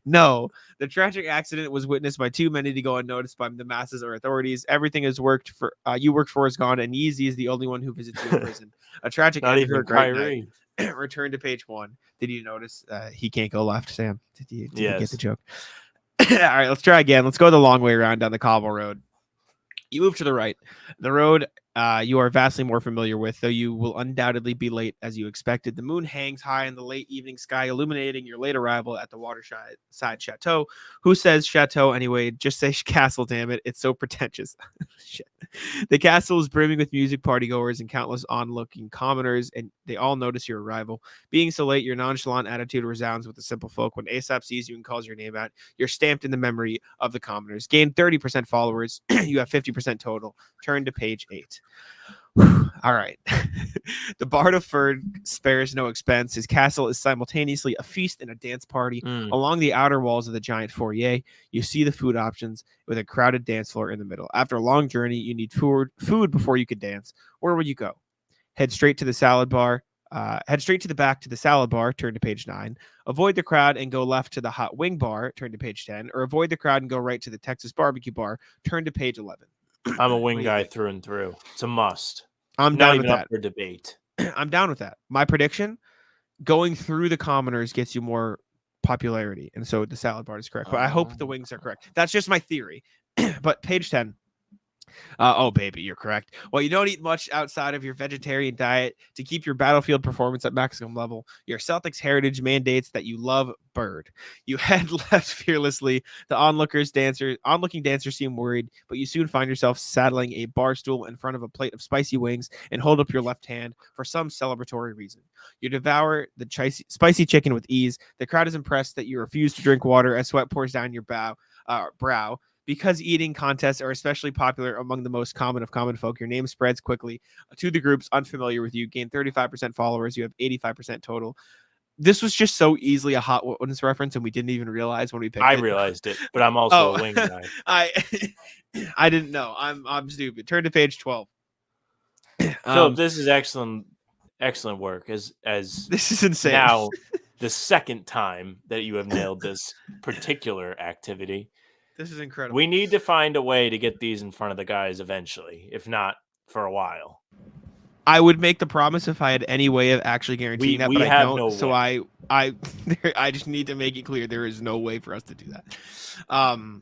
No, the tragic accident was witnessed by too many to go unnoticed by the masses or authorities. Everything is worked for you worked for is gone, and Yeezy is the only one who visits you in prison. A tragic Not end even to a great Kyrie. night. Return to page 1. Did you notice he can't go left, Sam? Did you get the joke? All right, let's try again. Let's go the long way around down the cobble road. You move to the right. The road you are vastly more familiar with, though you will undoubtedly be late as you expected. The moon hangs high in the late evening sky, illuminating your late arrival at the waterside chateau. Who says chateau anyway? Just say castle, damn it. It's so pretentious. Shit. The castle is brimming with music partygoers and countless onlooking commoners, and they all notice your arrival. Being so late, your nonchalant attitude resounds with the simple folk. When ASAP sees you and calls your name out, you're stamped in the memory of the commoners. Gain 30% followers. You have 50% total. Turn to page 8. All right. The Bard of Ferg spares no expense. His castle is simultaneously a feast and a dance party. Along the outer walls of the giant foyer, you see the food options with a crowded dance floor in the middle. After a long journey, you need food before you could dance. Where will you go? Head straight to the salad bar. Head straight to the back to the salad bar. Turn to page 9. Avoid the crowd and go left to the hot wing bar. Turn to page 10. Or avoid the crowd and go right to the Texas barbecue bar. Turn to page 11. I'm a wing guy through and through. It's a must. I'm Not down even with up that. for debate. I'm down with that. My prediction: going through the commoners gets you more popularity, and so the salad bar is correct. But I hope the wings are correct. That's just my theory. But page 10. Oh, baby, you're correct. Well, you don't eat much outside of your vegetarian diet to keep your battlefield performance at maximum level. Your Celtics heritage mandates that you love Bird. You head left fearlessly. The onlooking dancers seem worried, but you soon find yourself saddling a bar stool in front of a plate of spicy wings and hold up your left hand for some celebratory reason. You devour the spicy chicken with ease. The crowd is impressed that you refuse to drink water as sweat pours down your brow. Because eating contests are especially popular among the most common of common folk, your name spreads quickly to the groups unfamiliar with you. Gain 35% followers. You have 85% total. This was just so easily a Hot Ones reference, and we didn't even realize when we picked it. I realized it, but I'm also a wing guy. I didn't know. I'm stupid. Turn to page 12. Philip, this is excellent work. As this is insane. Now, the second time that you have nailed this particular activity. This is incredible. We need to find a way to get these in front of the guys eventually, if not for a while. I would make the promise if I had any way of actually guaranteeing that, but I don't. No so way. I just need to make it clear there is no way for us to do that.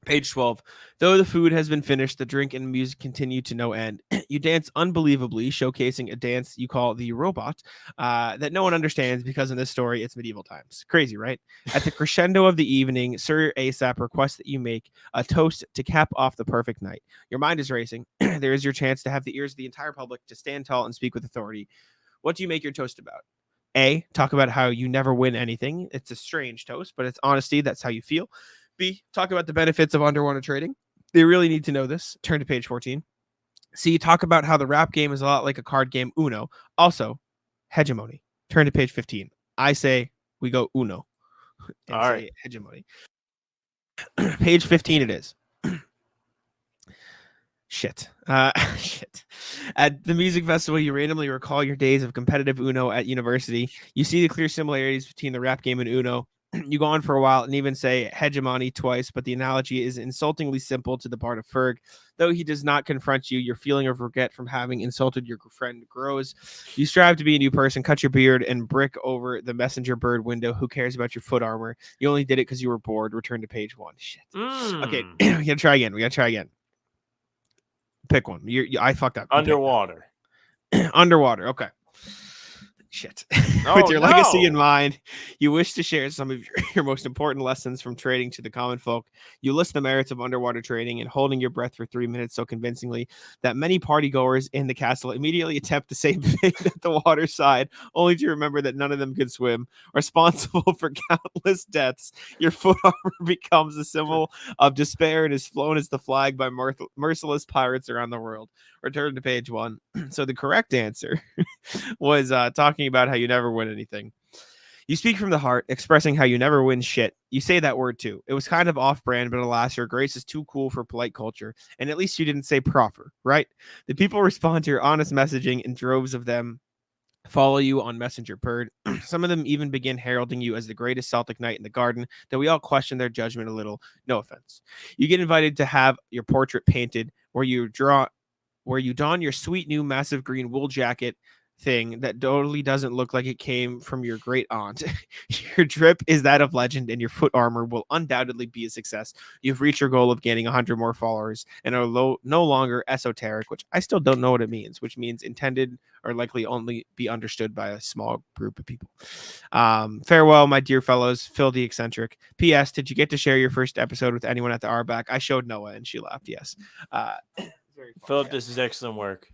Page 12. Though the food has been finished, the drink and music continue to no end. You dance unbelievably, showcasing a dance you call the robot that no one understands because in this story, it's medieval times. Crazy, right? At the crescendo of the evening, Sir ASAP requests that you make a toast to cap off the perfect night. Your mind is racing. There is your chance to have the ears of the entire public to stand tall and speak with authority. What do you make your toast about? A, talk about how you never win anything. It's a strange toast, but it's honesty. That's how you feel. B, talk about the benefits of underwater trading. They really need to know this. Turn to page 14. C, talk about how the rap game is a lot like a card game Uno. Also, hegemony. Turn to page 15. I say we go Uno. All right. Hegemony. Page 15 it is. Shit. Shit. At the music festival, you randomly recall your days of competitive Uno at university. You see the clear similarities between the rap game and Uno. You go on for a while and even say hegemony twice, but the analogy is insultingly simple to the part of Ferg. Though he does not confront you, your feeling of regret from having insulted your friend grows. You strive to be a new person, cut your beard, and brick over the messenger bird window. Who cares about your foot armor? You only did it because you were bored. Return to page 1. Shit. Okay, we gotta try again. Pick one. I fucked up. Underwater. Underwater. Okay. Shit. With your legacy in mind, you wish to share some of your most important lessons from trading to the common folk. You list the merits of underwater trading and holding your breath for 3 minutes so convincingly that many partygoers in the castle immediately attempt the same thing at the water side, only to remember that none of them could swim. Responsible for countless deaths, your foot armor becomes a symbol of despair and is flown as the flag by merciless pirates around the world. Return to page 1. So the correct answer was talking about how you never win anything. You speak from the heart, expressing how you never win shit. You say that word too. It was kind of off-brand, but alas, your grace is too cool for polite culture. And at least you didn't say proffer, right? The people respond to your honest messaging, and droves of them follow you on Messenger Bird. Some of them even begin heralding you as the greatest Celtic knight in the garden, though we all question their judgment a little. No offense. You get invited to have your portrait painted, where you don your sweet new massive green wool jacket thing that totally doesn't look like it came from your great aunt. Your drip is that of legend, and your foot armor will undoubtedly be a success. You've reached your goal of gaining 100 more followers and are no longer esoteric, which I still don't know what it means, which means intended or likely only be understood by a small group of people. Farewell, my dear fellows. Phil the eccentric. P.S. Did you get to share your first episode with anyone at the RBAC? I showed Noah and she laughed. Yes. Philip, this is excellent work.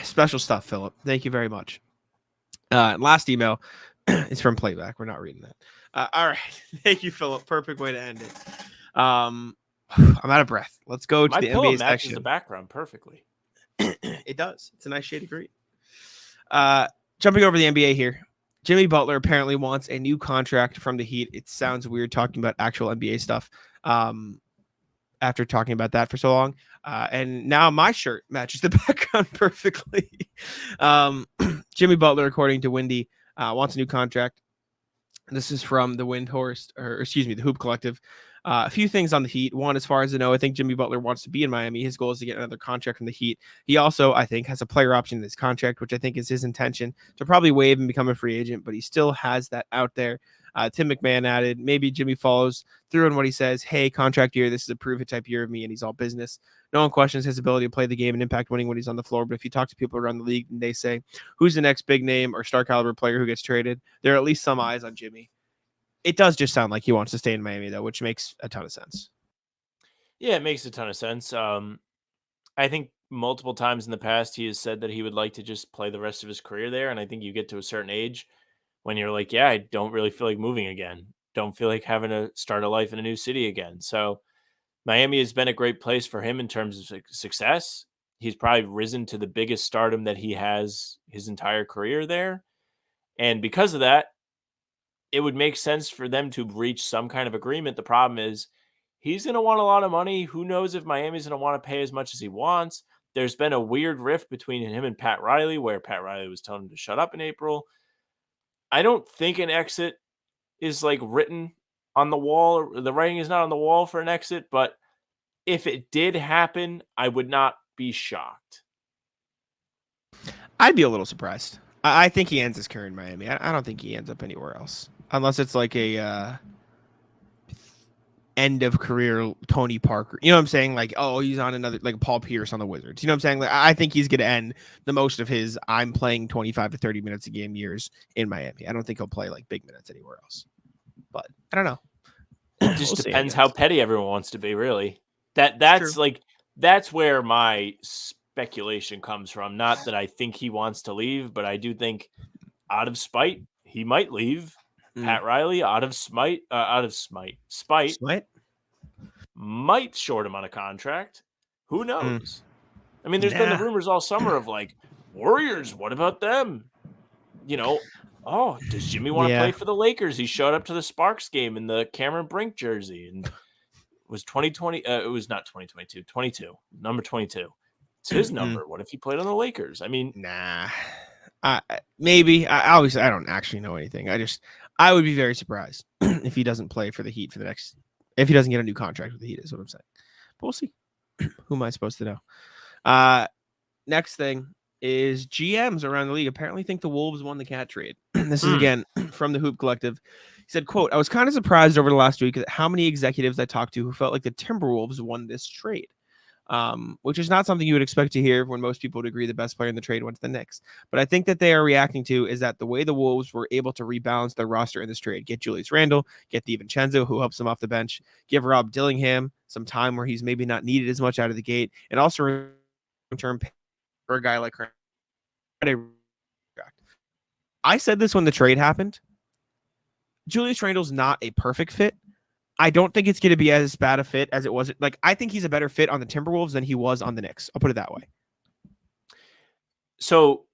Special stuff, Philip. Thank you very much. Last email is from Playback. We're not reading that. All right. Thank you, Philip. Perfect way to end it. I'm out of breath. Let's go to the NBA section. The background perfectly. It does. It's a nice shade of green. Jumping over the NBA here. Jimmy Butler apparently wants a new contract from the Heat. It sounds weird talking about actual NBA stuff. After talking about that for so long. And now my shirt matches the background perfectly. Jimmy Butler, according to Windy, wants a new contract. This is from the the Hoop Collective. A few things on the Heat. One, as far as I know, I think Jimmy Butler wants to be in Miami. His goal is to get another contract from the Heat. He also, I think, has a player option in his contract, which I think is his intention to probably waive and become a free agent, but he still has that out there. Tim McMahon added, maybe Jimmy follows through on what he says. Hey, contract year, this is a prove it type year of me, and he's all business. No one questions his ability to play the game and impact winning when he's on the floor. But if you talk to people around the league and they say, who's the next big name or star caliber player who gets traded, there are at least some eyes on Jimmy. It does just sound like he wants to stay in Miami, though, which makes a ton of sense. Yeah, it makes a ton of sense. I think multiple times in the past he has said that he would like to just play the rest of his career there. And I think you get to a certain age when you're like, yeah, I don't really feel like moving again. Don't feel like having to start a life in a new city again. So Miami has been a great place for him in terms of success. He's probably risen to the biggest stardom that he has his entire career there. And because of that, it would make sense for them to reach some kind of agreement. The problem is he's going to want a lot of money. Who knows if Miami's going to want to pay as much as he wants. There's been a weird rift between him and Pat Riley where Pat Riley was telling him to shut up in April. I don't think an exit is like written on the wall. The writing is not on the wall for an exit, but if it did happen, I would not be shocked. I'd be a little surprised. I think he ends his career in Miami. I don't think he ends up anywhere else. Unless it's like a end of career Tony Parker. You know what I'm saying? Like, oh, he's on another, like Paul Pierce on the Wizards. You know what I'm saying? Like, I think he's going to end the most of his I'm playing 25 to 30 minutes a game years in Miami. I don't think he'll play like big minutes anywhere else. But I don't know. It just depends how petty everyone wants to be, really. That's True. like that's where my speculation comes from. Not that I think he wants to leave, but I do think out of spite, he might leave. Pat Riley, spite, might short him on a contract. Who knows? I mean, there's been the rumors all summer of like Warriors. What about them? You know, oh, does Jimmy want to play for the Lakers? He showed up to the Sparks game in the Cameron Brink jersey, and it was 2020. It was not 2022. 22, number 22. It's his number. What if he played on the Lakers? I mean, maybe. Obviously, I don't actually know anything. I would be very surprised if he doesn't play for the Heat for the next. If he doesn't get a new contract with the Heat, is what I'm saying. But we'll see. Who am I supposed to know? Next thing is GMs around the league apparently think the Wolves won the Cat trade. This is again from the Hoop Collective. He said, quote, I was kind of surprised over the last week at how many executives I talked to who felt like the Timberwolves won this trade. Which is not something you would expect to hear when most people would agree the best player in the trade went to the Knicks. But I think that they are reacting to is that the way the Wolves were able to rebalance their roster in this trade, get Julius Randle, get DiVincenzo, who helps them off the bench, give Rob Dillingham some time where he's maybe not needed as much out of the gate, and also long-term pay for a guy like her. I said this when the trade happened. Julius Randle's not a perfect fit. I don't think it's going to be as bad a fit as it was. Like, I think he's a better fit on the Timberwolves than he was on the Knicks. I'll put it that way. So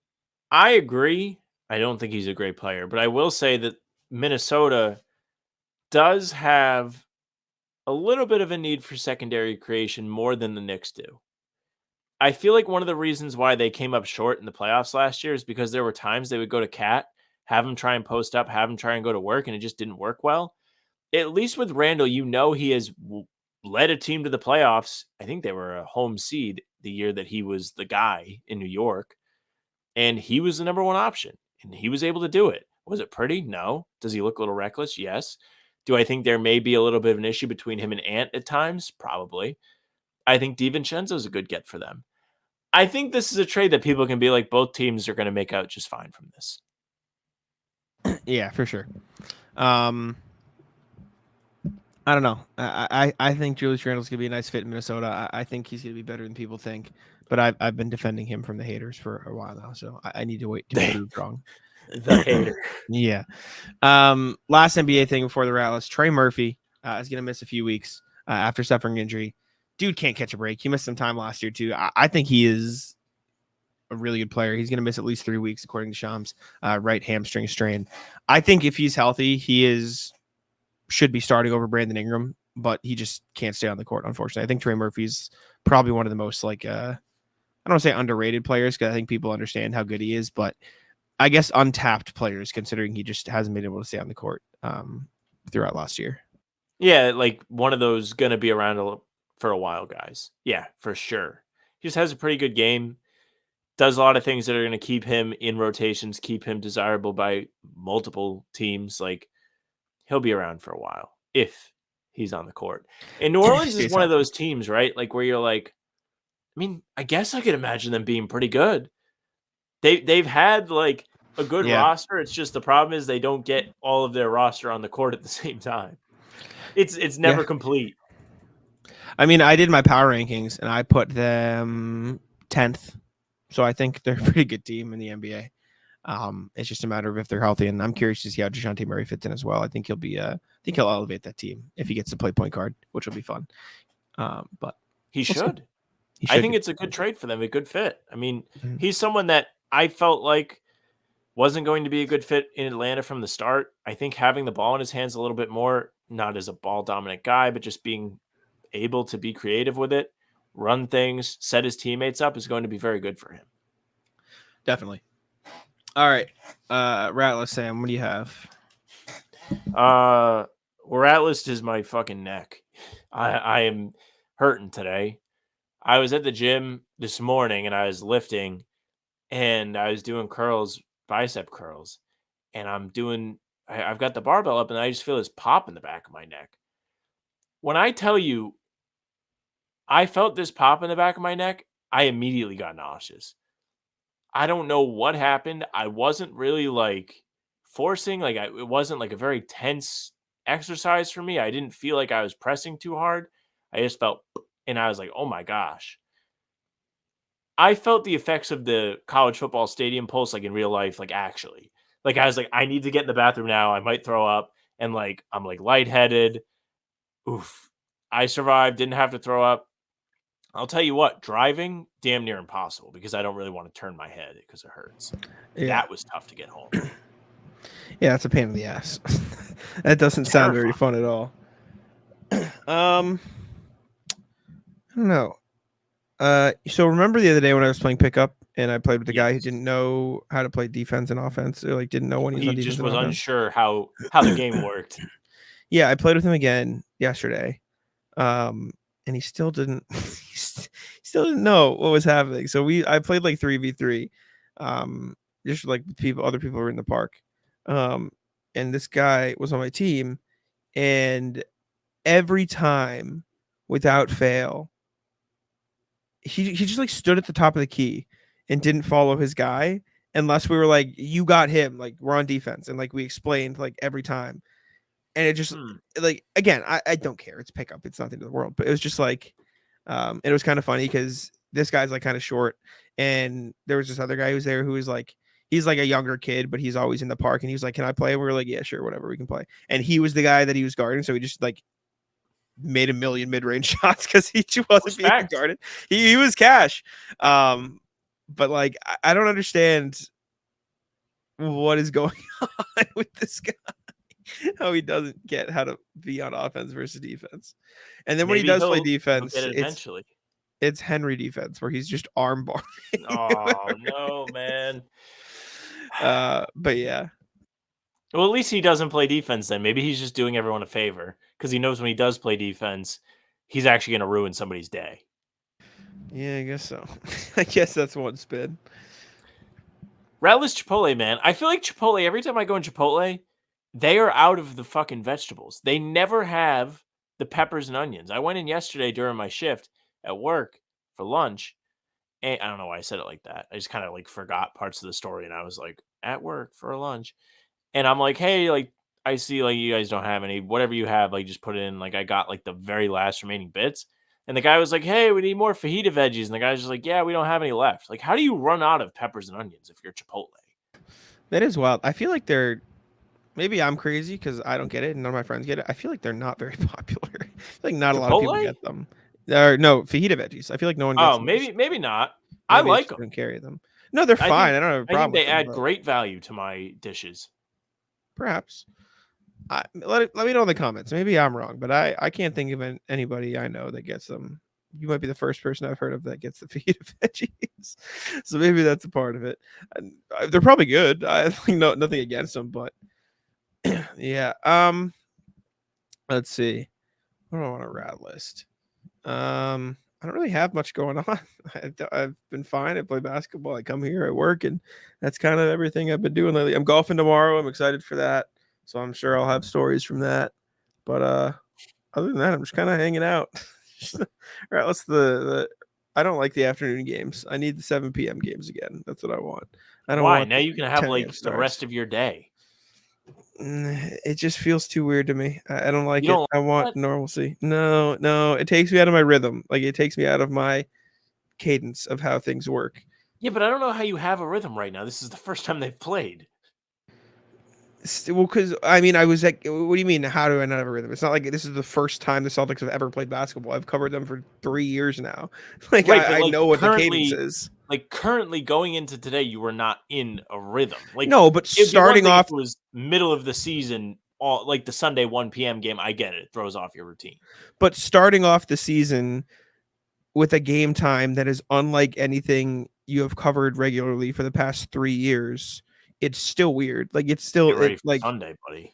I agree. I don't think he's a great player, but I will say that Minnesota does have a little bit of a need for secondary creation more than the Knicks do. I feel like one of the reasons why they came up short in the playoffs last year is because there were times they would go to Cat, have him try and post up, have him try and go to work, and it just didn't work well. At least with Randle, you know he has led a team to the playoffs. I think they were a home seed the year that he was the guy in New York. And he was the number one option. And he was able to do it. Was it pretty? No. Does he look a little reckless? Yes. Do I think there may be a little bit of an issue between him and Ant at times? Probably. I think DiVincenzo is a good get for them. I think this is a trade that people can be like, both teams are going to make out just fine from this. Yeah, for sure. I don't know. I think Julius Randle's going to be a nice fit in Minnesota. I think he's going to be better than people think. But I've been defending him from the haters for a while now, so I need to wait to prove wrong. The hater. Yeah. Last NBA thing before the Rattlers. Trey Murphy is going to miss a few weeks after suffering injury. Dude can't catch a break. He missed some time last year, too. I think he is a really good player. He's going to miss at least 3 weeks, according to Shams. Right hamstring strain. I think if he's healthy, should be starting over Brandon Ingram, but he just can't stay on the court, unfortunately. I think Trey Murphy's probably one of the most, I don't want to say underrated players, because I think people understand how good he is, but I guess untapped players, considering he just hasn't been able to stay on the court throughout last year. Yeah, like one of those going to be around for a while guys. Yeah, for sure. He just has a pretty good game. Does a lot of things that are going to keep him in rotations, keep him desirable by multiple teams. Like he'll be around for a while if he's on the court. And New Yeah, if he Orleans is stays one of healthy. those teams, right? Like where you're like, I mean, I guess I could imagine them being pretty good. They've had like a good Yeah. roster. It's just the problem is they don't get all of their roster on the court at the same time. It's never Yeah. complete. I mean, I did my power rankings and I put them 10th. So I think they're a pretty good team in the NBA. It's just a matter of if they're healthy, and I'm curious to see how Dejounte Murray fits in as well. I think he'll elevate that team if he gets to play point guard, which will be fun. But He we'll see. should. He I should think be. it's a good trade for them, a good fit. I mean, Mhm. he's someone that I felt like wasn't going to be a good fit in Atlanta from the start. I think having the ball in his hands a little bit more, not as a ball dominant guy, but just being able to be creative with it, run things, set his teammates up is going to be very good for him. Definitely. All right, Ratless Sam, what do you have? Where Atlas is my fucking neck. I am hurting today. I was at the gym this morning and I was lifting and I was doing curls, bicep curls, and I've got the barbell up and I just feel this pop in the back of my neck. When I tell you I felt this pop in the back of my neck, I immediately got nauseous. I don't know what happened. I wasn't really like forcing, it wasn't like a very tense exercise for me. I didn't feel like I was pressing too hard. I just felt, and I was like, oh my gosh. I felt the effects of the college football stadium pulse, like in real life, like actually. Like I was like, I need to get in the bathroom now. I might throw up. And like, I'm like lightheaded. Oof. I survived, didn't have to throw up. I'll tell you what, driving, damn near impossible because I don't really want to turn my head because it hurts. Yeah, That was tough to get home. yeah, it's a pain in the ass. That doesn't sound very fun at all. I don't know. So remember the other day when I was playing pickup and I played with the guy who Yes. didn't know how to play defense and offense, or like didn't know when he was on He defense just and was offense? unsure how the game worked. Yeah, I played with him again yesterday. And he still didn't he still didn't know what was happening. So I played like 3v3. Just like other people were in the park. And this guy was on my team, and every time without fail, he just like stood at the top of the key and didn't follow his guy unless we were like, you got him, like we're on defense, and like we explained like every time. And it just like, again, I don't care, it's pickup, it's nothing to the world, but it was just like it was kind of funny because this guy's like kind of short, and there was this other guy who was there who was like, he's like a younger kid, but he's always in the park, and he was like, can I play? And we were like, yeah, sure, whatever, we can play. And he was the guy that he was guarding, so he just like made a million mid-range shots because he wasn't being guarded. He was cash. But like I don't understand what is going on with this guy. How he doesn't get how to be on offense versus defense. And then when he does play defense, get it eventually. It's Henry defense where he's just arm barring. Oh no, man. But yeah. Well, at least he doesn't play defense then. Maybe he's just doing everyone a favor because he knows when he does play defense, he's actually going to ruin somebody's day. Yeah, I guess so. I guess that's one spin. Ratless Chipotle, man. I feel like Chipotle, every time I go in Chipotle, they are out of the fucking vegetables. They never have the peppers and onions. I went in yesterday during my shift at work for lunch. And I don't know why I said it like that. I just kind of like forgot parts of the story. And I was like, at work for lunch. And I'm like, hey, like, I see like you guys don't have any, whatever you have, like just put it in. Like I got like the very last remaining bits. And the guy was like, hey, we need more fajita veggies. And the guy's just like, yeah, we don't have any left. Like, how do you run out of peppers and onions if you're Chipotle? That is wild. I feel like maybe I'm crazy because I don't get it and none of my friends get it. I feel like they're not very popular. I feel like not a lot of people get them. No, fajita veggies. I feel like no one gets them. Maybe not. Maybe I like them. Don't carry them. No, they're fine. I don't have a problem. I think they add great value to my dishes. Perhaps. Let me know in the comments. Maybe I'm wrong, but I can't think of anybody I know that gets them. You might be the first person I've heard of that gets the fajita veggies. So maybe that's a part of it. And they're probably good. I think nothing against them, but yeah. Let's see. What do I want to rat list? I don't really have much going on. I've been fine. I play basketball. I come here. I work, and that's kind of everything I've been doing lately. I'm golfing tomorrow. I'm excited for that. So I'm sure I'll have stories from that. But other than that, I'm just kind of hanging out. Right, what's the I don't like the afternoon games. I need the 7 p.m. games again. That's what I want. I don't Why? want Now you can have 10 like a.m. the starts. rest of your day. It just feels too weird to me. I don't like You it. don't I want what? normalcy. No, it takes me out of my rhythm. Like it takes me out of my cadence of how things work. Yeah, but I don't know how you have a rhythm right now. This is the first time they've played. Well, because I mean, I was like, what do you mean? How do I not have a rhythm? It's not like this is the first time the Celtics have ever played basketball. I've covered them for 3 years now. Like Right, but I like know what the cadence currently, is. like currently going into today, you were not in a rhythm. Like No, but it'd be one starting thing if off, it was middle of the season, all like the Sunday 1 p.m. game. I get it; it throws off your routine. the season with a game time that is unlike anything you have covered regularly for the past 3 years, it's still weird. Like it's still Get ready it for like Sunday, buddy.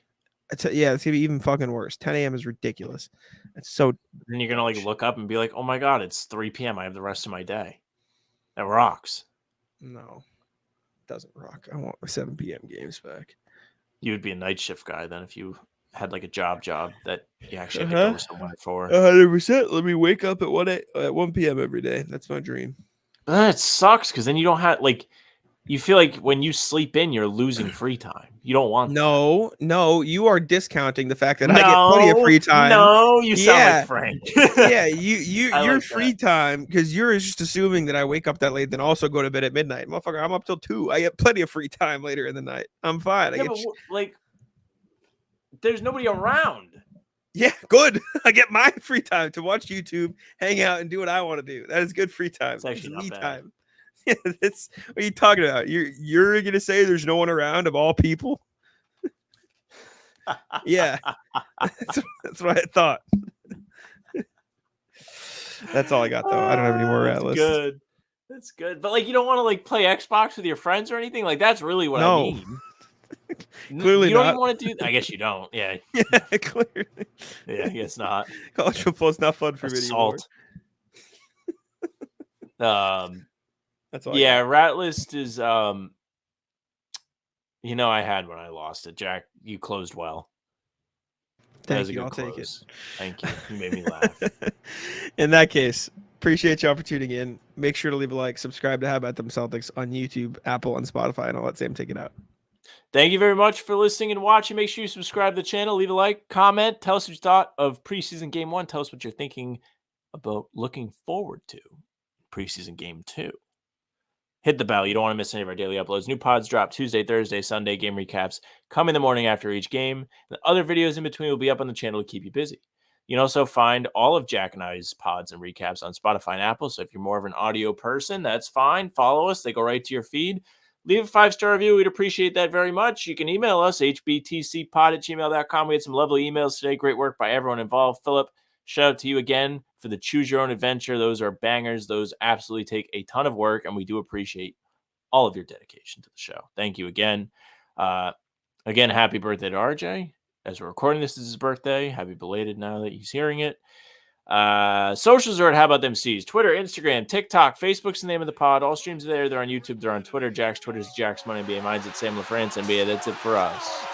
it's gonna be even fucking worse. 10 a.m. is ridiculous. It's so Then you're gonna like look up and be like, "Oh my god, it's 3 p.m. I have the rest of my day." That rocks. no, it doesn't rock. I want my 7 p.m. games back. You would be a night shift guy then if you had like a job that you actually had to go somewhere for. 100%. Let me wake up at 1 p.m. every day. That's my dream. It sucks because then you don't have like you feel like when you sleep in, you're losing free time. You don't want that. No, you are discounting the fact that I get plenty of free time. No, you sound Yeah. like Frank. Yeah, I your like free time because you're just assuming that I wake up that late, then also go to bed at midnight. Motherfucker, I'm up till 2. I get plenty of free time later in the night. I'm fine. Yeah, but like, there's nobody around. Yeah, good. I get my free time to watch YouTube, hang out, and do what I want to do. That is good free time. It's actually not me bad. time. Yeah, that's what are you talking about? You're gonna say there's no one around of all people? Yeah, that's what I thought. That's all I got though. I don't have any more rat lists. Good. That's good. But like, you don't want to like play Xbox with your friends or anything. Like, that's really what I mean. Clearly you don't not. even want to do. I guess you don't. Yeah. Yeah, clearly. Yeah, I guess not. College football is not fun for me anymore. That's all. Yeah, rat list is. I had when I lost it. Jack, you closed well. Thank you. I'll take it. Thank you. You made me laugh. In that case, appreciate y'all for tuning in. Make sure to leave a like, subscribe to How About Them Celtics on YouTube, Apple, and Spotify, and I'll let Sam take it out. Thank you very much for listening and watching. Make sure you subscribe to the channel, leave a like, comment, tell us what you thought of preseason game 1. Tell us what you're thinking about looking forward to preseason game 2. Hit the bell. You don't want to miss any of our daily uploads. New pods drop Tuesday, Thursday, Sunday. Game recaps come in the morning after each game. The other videos in between will be up on the channel to keep you busy. You can also find all of Jack and I's pods and recaps on Spotify and Apple. So if you're more of an audio person, that's fine. Follow us. They go right to your feed. Leave a 5-star review. We'd appreciate that very much. You can email us, hbtcpod@gmail.com. We had some lovely emails today. Great work by everyone involved. Philip, shout out to you again for the Choose Your Own Adventure. Those are bangers. Those absolutely take a ton of work, and we do appreciate all of your dedication to the show. Thank you again. Again, happy birthday to RJ. As we're recording this is his birthday. Happy belated now that he's hearing it. Socials are at How About Them C's. Twitter, Instagram, TikTok, Facebook's the name of the pod. All streams are there. They're on YouTube. They're on Twitter. Jack's Twitter is Jack's Money NBA. Mine's at Sam LaFrance NBA. That's it for us.